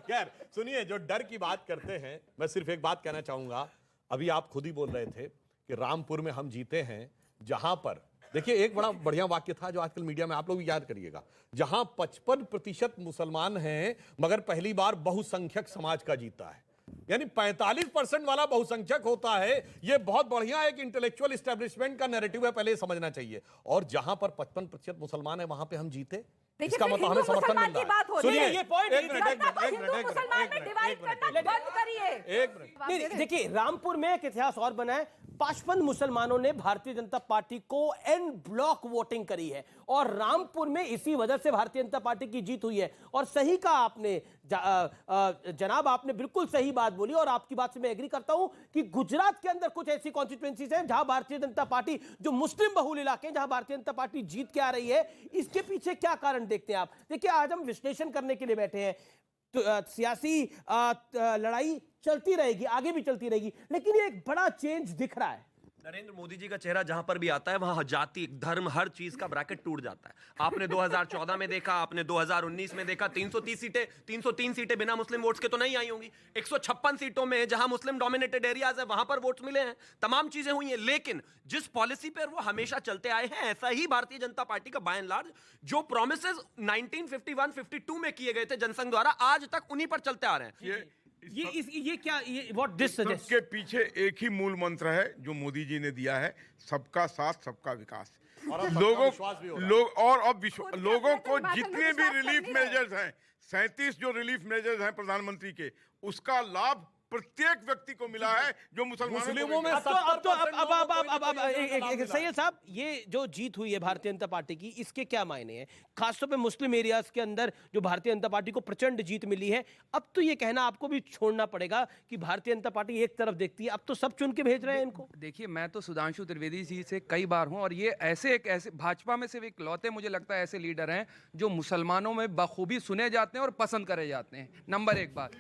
खैर सुनिए, जो डर की बात करते हैं, मैं सिर्फ एक बात कहना चाहूंगा। अभी आप खुद ही बोल रहे थे कि रामपुर में हम जीते हैं, जहां पर देखिए एक बड़ा बढ़िया वाक्य था जो आजकल मीडिया में आप लोग भी याद करिएगा, जहां 55% मुसलमान हैं मगर पहली बार बहुसंख्यक समाज का जीता है। यानी 45% वाला बहुसंख्यक होता है, यह बहुत बढ़िया एक इंटेलेक्चुअल एस्टेब्लिशमेंट का नैरेटिव है, पहले समझना चाहिए। और जहां पर 55% मुसलमान है वहां पे हम जीते, इसका मतलब हमें समर्थन मिल रहा है। सुनिए,
ये पॉइंट
एक मिनट।
देखिए, रामपुर में एक इतिहास और बना है। 55 मुसलमानों ने भारतीय जनता पार्टी को एन ब्लॉक वोटिंग करी है और रामपुर में इसी वजह से भारतीय जनता पार्टी की जीत हुई है। और सही कहा आपने जनाब, आपने बिल्कुल सही बात बोली और आपकी बात से मैं एग्री करता हूं कि गुजरात के अंदर कुछ ऐसी कॉन्स्टिट्यूएंसीज हैं जहां भारतीय जनता पार्टी, जो मुस्लिम बहुल इलाके हैं, जहां भारतीय जनता पार्टी जीत के आ रही है। इसके पीछे क्या कारण देखते हैं आप? देखिए, आज हम विश्लेषण करने के लिए बैठे हैं। तो सियासी लड़ाई चलती रहेगी, आगे भी चलती रहेगी, लेकिन ये एक बड़ा चेंज दिख रहा है।
नरेंद्र मोदी जी का चेहरा जहां पर भी आता है वहां जाति, धर्म, हर चीज का ब्रैकेट टूट जाता है। आपने 2014 में देखा, आपने 2019 में देखा, 303 सीटें बिना मुस्लिम वोट्स के तो नहीं आई होंगी। 156 सीटों में जहां मुस्लिम डोमिनेटेड एरियाज है वहां पर वोट्स मिले हैं, तमाम चीजें हुई हैं। लेकिन जिस पॉलिसी पर वो हमेशा चलते आए हैं, ऐसा ही भारतीय जनता पार्टी का बाय एंड लार्ज जो प्रोमिसेस 1951-52 में किए गए थे जनसंघ द्वारा, आज तक उन्हीं पर चलते आ रहे हैं।
ये क्या, ये व्हाट दिस सजेस्ट?
सबके पीछे एक ही मूल मंत्र है जो मोदी जी ने दिया है, सबका साथ सबका विकास। लोगों को जितने भी रिलीफ मेजर्स हैं, 37 जो रिलीफ मेजर्स हैं प्रधानमंत्री के, उसका लाभ प्रत्येक व्यक्ति को मिला है जो मुसलमानों में।
सैयद साहब, ये जो जीत हुई है भारतीय जनता पार्टी की, इसके क्या मायने हैं? खासतौर पे मुस्लिम एरियाज के अंदर जो भारतीय जनता पार्टी को प्रचंड जीत मिली है, अब तो ये कहना आपको भी छोड़ना पड़ेगा कि भारतीय जनता पार्टी एक तरफ देखती है, अब तो सब चुन के भेज रहे हैं इनको।
देखिए, मैं तो सुधांशु त्रिवेदी जी से कई बार हूं और ये ऐसे भाजपा में सिर्फ इकलौते मुझे लगता है ऐसे लीडर हैं जो मुसलमानों में बखूबी सुने जाते हैं और पसंद करे जाते हैं। नंबर एक बात।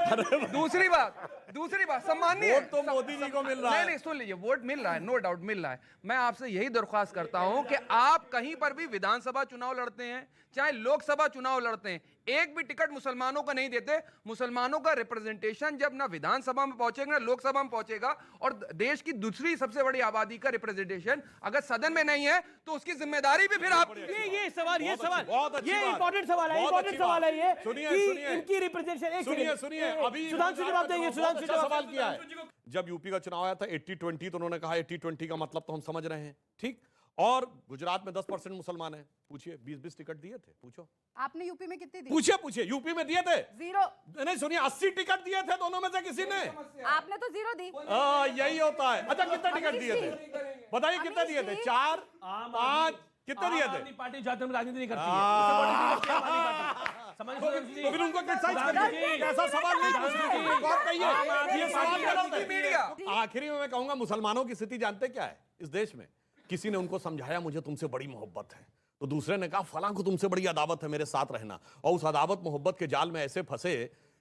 दूसरी बात सम्माननीय
वोट तो मोदी जी को मिल रहा है।
नहीं, सुन लीजिए, वोट मिल रहा है, नो डाउट मिल रहा है। मैं आपसे यही दरख्वास्त करता हूं कि आप कहीं पर भी विधानसभा चुनाव लड़ते हैं, चाहे लोकसभा चुनाव लड़ते हैं, एक भी टिकट मुसलमानों का नहीं देते। मुसलमानों का रिप्रेजेंटेशन जब ना विधानसभा में पहुंचेगा ना लोकसभा में पहुंचेगा, और देश की दूसरी सबसे बड़ी आबादी का रिप्रेजेंटेशन अगर सदन में नहीं है तो उसकी जिम्मेदारी भी फिर आप।
ये सवाल ये इंपॉर्टेंट सवाल है ये।
सुनिए,
इनकी रिप्रेजेंटेशन,
सुनिए, अभी
सुधांशु जवाब देंगे। सुधांशु
सवाल किया है। जब यूपी का चुनाव आया था 80-20, तो उन्होंने कहा 80-20 का मतलब तो हम समझ रहे हैं, ठीक। और गुजरात में 10% मुसलमान हैं, पूछिए 20-20 टिकट दिए थे, पूछो।
आपने यूपी में कितने दिए?
पूछिए यूपी में दिए थे
0।
नहीं, सुनिए, 80 टिकट दिए थे दोनों में से किसी ने।
आपने तो 0 दी।
यही होता है। अच्छा, कितने टिकट दिए थे बताइए? कितने दिए थे? 4, 5, कितने दिए थे?
पार्टी जाते में राजनीति नहीं करती
तो फिर उनको क्रिटिसाइज करिए, ऐसा सवाल नहीं पूछिए, और कहिए ये सवाल गलत है। आखिरी में मैं कहूंगा, मुसलमानों की स्थिति जानते क्या है इस देश में? किसी ने उनको समझाया मुझे तुमसे बड़ी मोहब्बत है, तो दूसरे ने कहा फलां को तुमसे बड़ी अदावत है, मेरे साथ रहना। और उस अदावत मोहब्बत के जाल में ऐसे फंसे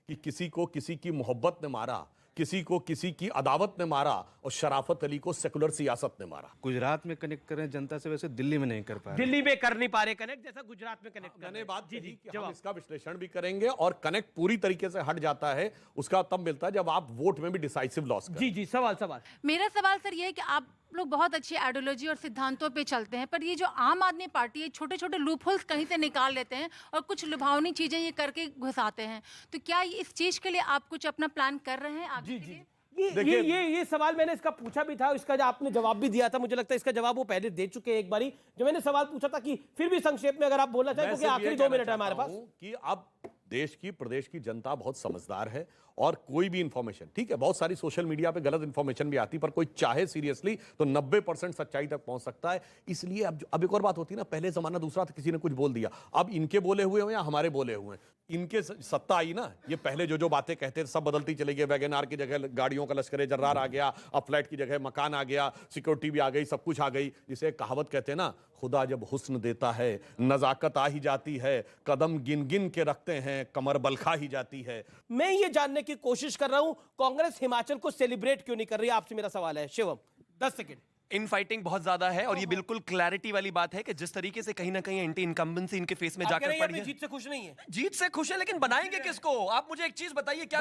कि किसी को किसी की मोहब्बत ने मारा, किसी को किसी की अदावत ने मारा, और शराफत अली को सेकुलर सियासत ने मारा।
गुजरात में कनेक्ट कर रहे हैं जनता से, वैसे दिल्ली में नहीं कर पा रहे।
दिल्ली में कर नहीं पा रहे कनेक्ट, जैसा गुजरात में कनेक्ट
मैंने बात जी कि हम इसका विश्लेषण भी करेंगे, और कनेक्ट पूरी तरीके से हट जाता है उसका तब मिलता है जब आप वोट में भी डिसाइसिव लॉस करें।
जी सवाल
मेरा सवाल सर ये है कि आप लोग बहुत अच्छी आइडियोलॉजी और सिद्धांतों पे चलते हैं, पर ये जो आम आदमी पार्टी है छोटे छोटे लूप होल्स कहीं से निकाल लेते हैं और कुछ लुभावनी चीजें ये करके घुसाते हैं, तो क्या इस चीज के लिए आप कुछ अपना प्लान कर रहे हैं आगे के लिए?
ये सवाल मैंने इसका पूछा भी था, इसका जो आपने जवाब भी दिया था, मुझे लगता है इसका जवाब वो पहले दे चुके हैं एक बारी। जो मैंने सवाल पूछा था कि फिर भी संक्षेप में अगर आप बोलना चाहें, क्योंकि आखिरी 2 मिनट है हमारे पास।
कि अब देश की, प्रदेश की जनता बहुत समझदार है, और कोई भी इंफॉर्मेशन, ठीक है, बहुत सारी सोशल मीडिया पे गलत इंफॉर्मेशन भी आती, पर कोई चाहे सीरियसली तो 90% सच्चाई तक पहुंच सकता है। इसलिए अब एक और बात होती है ना, पहले जमाना दूसरा था, किसी ने कुछ बोल दिया, अब इनके बोले हुए हो या हमारे बोले हुए, इनके सत्ता आई ना, ये पहले जो बातें कहते थे सब बदलती चली गई। वैगन आर की जगह गाड़ियों का लश्कर जर्रार आ गया, अब फ्लैट की जगह मकान आ गया, सिक्योरिटी भी आ गई, सब कुछ आ गई। जिसे कहावत कहते हैं ना, खुदा जब हुस्न देता है नजाकत आ ही जाती है, कदम गिन गिन के रखते हैं कमर बल खा ही जाती है।
मैं ये जानने की कोशिश कर रहा हूं, कांग्रेस हिमाचल को सेलिब्रेट क्यों नहीं कर रही? आपसे मेरा सवाल है शिवम, 10 सेकंड।
इन फाइटिंग बहुत ज्यादा है और ये बिल्कुल क्लैरिटी वाली बात है कि जिस तरीके से कहीं ना कहीं एंटी इनकम्बेंसी इनके फेस में जाकर पड़ी है।
जीत से खुश नहीं है?
जीत से खुश है, लेकिन बनाएंगे किसको? आप मुझे एक चीज बताइए, क्या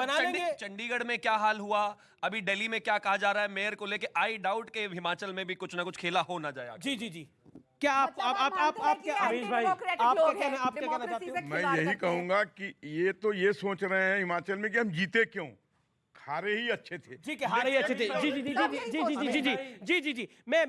चंडीगढ़ में क्या हाल हुआ, अभी दिल्ली में क्या कहा जा रहा है मेयर को लेके? आई डाउट के हिमाचल में भी कुछ ना कुछ खेला हो ना जाए।
जी जी जी, क्या आप
अमीश भाई
आपका कहना चाहते हो?
मैं यही कहूंगा कि ये सोच रहे हैं हिमाचल में कि हम जीते क्यों, हारे ही अच्छे थे।
ठीक है, हारे ही अच्छे थे। जी जी जी जी जी जी जी जी जी जी जी। मैं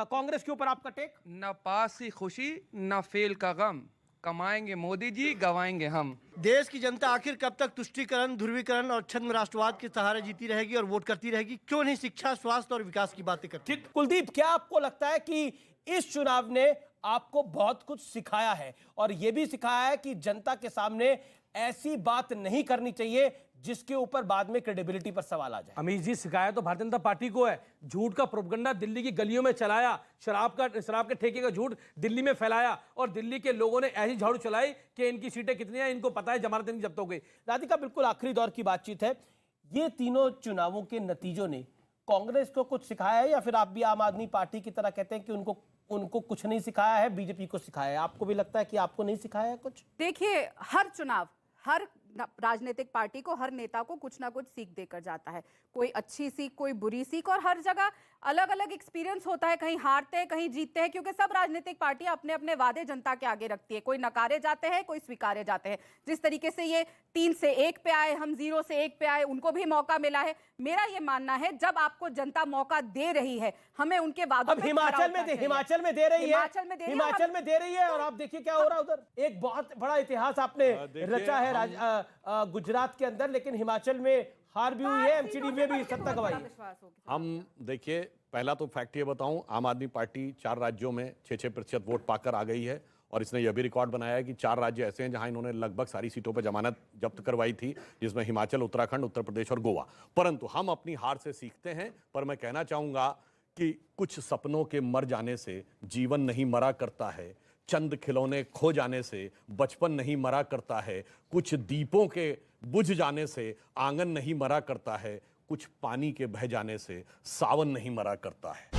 कांग्रेस के ऊपर आपका टेक।
न पास की खुशी न फेल का गम, कमाएंगे मोदी जी गवाएंगे हम।
देश की जनता आखिर कब तक तुष्टीकरण, ध्रुवीकरण और छद्म राष्ट्रवाद के सहारे जीती रहेगी और वोट करती रहेगी? क्यों नहीं शिक्षा, स्वास्थ्य और विकास की बातें करती?
कुलदीप, क्या आपको लगता है कि इस चुनाव ने आपको बहुत कुछ सिखाया है और यह भी सिखाया है कि जनता के सामने ऐसी बात नहीं करनी चाहिए जिसके ऊपर बाद में क्रेडिबिलिटी पर सवाल आ जाए?
अमीश जी, सिखाया तो भारतीय जनता पार्टी को है। झूठ का प्रोपगंडा दिल्ली की गलियों में चलाया, शराब के ठेके का झूठ दिल्ली में फैलाया और दिल्ली के लोगों ने ऐसी झाड़ू चलाई कि इनकी सीटें कितनी हैं इनको पता है, जमानत इनकी जब्त हो गई।
राधिका, बिल्कुल आखिरी दौर की बातचीत है। ये तीनों चुनावों के नतीजों ने कांग्रेस को कुछ सिखाया है या फिर आप भी आम आदमी पार्टी की तरह कहते हैं कि उनको कुछ नहीं सिखाया है, बीजेपी को सिखाया है? आपको भी लगता है कि आपको नहीं सिखाया है कुछ?
देखिए, हर चुनाव हर राजनीतिक पार्टी को, हर नेता को कुछ ना कुछ सीख देकर जाता है। कोई अच्छी सीख, कोई बुरी सीख, और हर जगह अलग अलग एक्सपीरियंस होता है। कहीं हारते हैं, कहीं जीतते हैं, क्योंकि सब राजनीतिक पार्टियां अपने अपने वादे जनता के आगे रखती है। कोई नकारे जाते हैं, कोई स्वीकारे जाते हैं। जिस तरीके से ये 3 से 1 पे आए, हम 0 से 1 पे आए, उनको भी मौका मिला है। मेरा ये मानना है, जब आपको जनता मौका दे रही है, हमें उनके वादों पे
हिमाचल में दे रही है और आप देखिए क्या हो रहा है उधर। एक बहुत बड़ा इतिहास आपने रचा है गुजरात के अंदर, लेकिन हिमाचल में हार भी हुई है, एमसीडी में भी सत्ता गवाई।
हम देखिए, पहला तो फैक्ट ये बताऊं, आम आदमी पार्टी 4 राज्यों में 6-6% वोट पाकर आ गई है और इसने यह भी रिकॉर्ड बनाया है कि 4 राज्य ऐसे हैं जहां इन्होंने लगभग सारी सीटों पर जमानत जब्त करवाई थी, जिसमें हिमाचल, उत्तराखंड, उत्तर प्रदेश और गोवा। परंतु हम अपनी हार से सीखते हैं। पर मैं कहना चाहूंगा कि कुछ सपनों के मर जाने से जीवन नहीं मरा करता है, चंद खिलौने खो जाने से बचपन नहीं मरा करता है, कुछ दीपों के बुझ जाने से आंगन नहीं मरा करता है, कुछ पानी के बह जाने से सावन नहीं मरा करता है।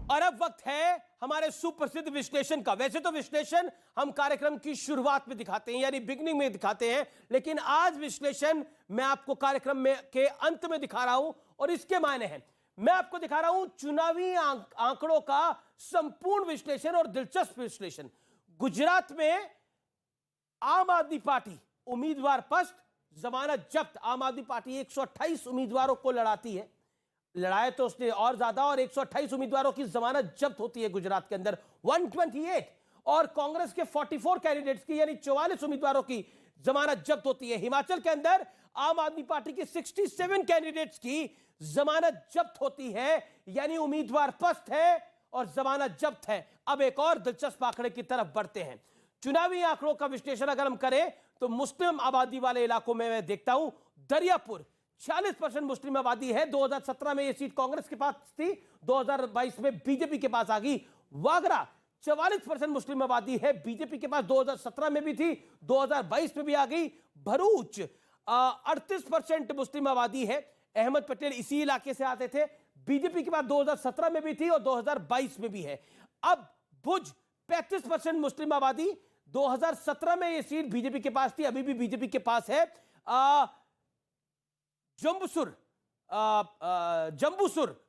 और अब वक्त है हमारे सुप्रसिद्ध विश्लेषण का। वैसे तो विश्लेषण हम कार्यक्रम की शुरुआत में दिखाते हैं, यानी बिगनिंग में दिखाते हैं, लेकिन आज विश्लेषण मैं आपको कार्यक्रम में के अंत में दिखा रहा हूं और इसके मायने हैं, मैं आपको दिखा रहा हूं चुनावी आंकड़ों का संपूर्ण विश्लेषण और दिलचस्प विश्लेषण। गुजरात में आम आदमी पार्टी उम्मीदवार पस्त, जमानत जब्त। आम आदमी पार्टी 128 उम्मीदवारों को लड़ाती है, लड़ाए तो उसने और ज्यादा, और 128 उम्मीदवारों की जमानत जब्त होती है गुजरात के अंदर 128, और कांग्रेस के 44 कैंडिडेट्स की यानी 44 उम्मीदवारों की जमानत जब्त होती है। हिमाचल के अंदर आम आदमी पार्टी के 67 कैंडिडेट्स की जमानत जब्त होती है, यानी उम्मीदवार पस्त है और जमानत जब्त है। अब एक और दिलचस्प आंकड़े की तरफ बढ़ते हैं। चुनावी आंकड़ों का विश्लेषण अगर हम करें तो मुस्लिम आबादी वाले इलाकों में मैं देखता हूं दरियापुर 46% मुस्लिम आबादी है। 2017 में यह सीट कांग्रेस के पास थी, 2022 में बीजेपी के पास आ गई। वागरा 44% मुस्लिम आबादी है, बीजेपी के पास 2017 में भी थी, 2022 में भी आ गई। भरूच 38% मुस्लिम आबादी है। अहमद पटेल इसी इलाके से आते थे, बीजेपी के पास 2017 में भी थी और 2022 में भी है। अब भुज 35% मुस्लिम आबादी, 2017 में यह सीट बीजेपी के पास थी, अभी भी बीजेपी के पास है। जम्बूसुर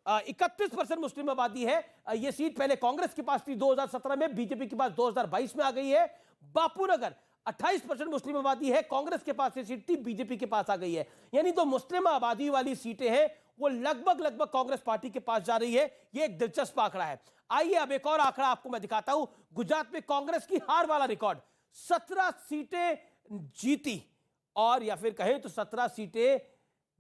31% मुस्लिम आबादी है, यह सीट पहले कांग्रेस के पास थी 2017 में, बीजेपी के पास 2022 में आ गई है। बापूनगर 28% मुस्लिम आबादी है, कांग्रेस के पास ये सीट थी, बीजेपी के पास आ गई है। यानी तो मुस्लिम आबादी वाली सीटें हैं वो लगभग कांग्रेस पार्टी के पास जा रही है। ये एक दिलचस्प आंकड़ा है। आइए अब एक और आंकड़ा आपको मैं दिखाता हूं। गुजरात में कांग्रेस की हार वाला रिकॉर्ड, 17 सीटें जीती और या फिर कहें तो 17 सीटें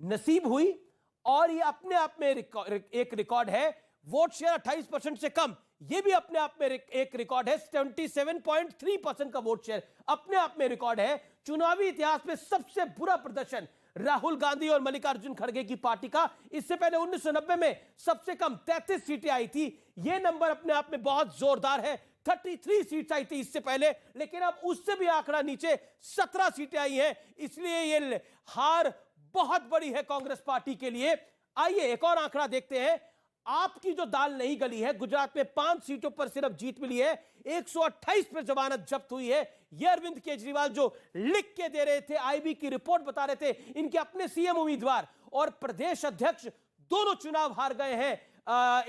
नसीब हुई, और ये अपने आप में एक रिकॉर्ड है। वोट शेयर 28% से कम, ये भी अपने आप में एक रिकॉर्ड है। 77.3% का वोट शेयर अपने आप में रिकॉर्ड है। चुनावी इतिहास में सबसे बुरा प्रदर्शन राहुल गांधी और मल्लिकार्जुन खड़गे की पार्टी का। इससे पहले 1990 में सबसे कम 33 सीटें आई थी। यह नंबर अपने आप में बहुत जोरदार है। 33 सीट्स आई थी इससे पहले, लेकिन अब उससे भी आंकड़ा नीचे 17 सीटें आई हैं। इसलिए यह हार बहुत बड़ी है कांग्रेस पार्टी के लिए। आइए एक और आंकड़ा देखते हैं। आपकी जो दाल नहीं गली है, गुजरात में 5 सीटों पर सिर्फ जीत मिली है, 128 पर जमानत जब्त हुई है। ये अरविंद केजरीवाल जो लिख के दे रहे थे, आईबी की रिपोर्ट बता रहे थे, इनके अपने सीएम उम्मीदवार और प्रदेश अध्यक्ष दोनों चुनाव हार गए हैं,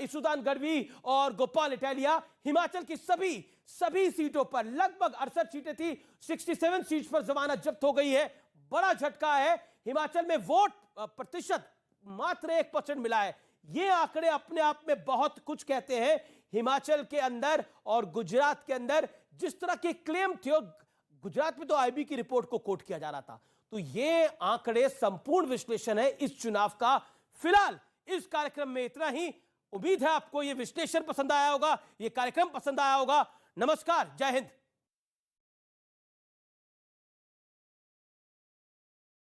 ईसुदान गढ़वी और गोपाल इटालिया। हिमाचल की सभी सीटों पर लगभग 68 सीटें थी, 67 सीट्स पर जमानत जब्त हो गई है। बड़ा झटका है। हिमाचल में वोट प्रतिशत मात्र 1% मिला है। ये आंकड़े अपने आप में बहुत कुछ कहते हैं। हिमाचल के अंदर और गुजरात के अंदर जिस तरह के क्लेम थे, गुजरात में तो आईबी की रिपोर्ट को कोट किया जा रहा था, तो ये आंकड़े संपूर्ण विश्लेषण है इस चुनाव का। फिलहाल इस कार्यक्रम में इतना ही। उम्मीद है आपको ये विश्लेषण पसंद आया होगा, ये कार्यक्रम पसंद आया होगा। नमस्कार, जय हिंद।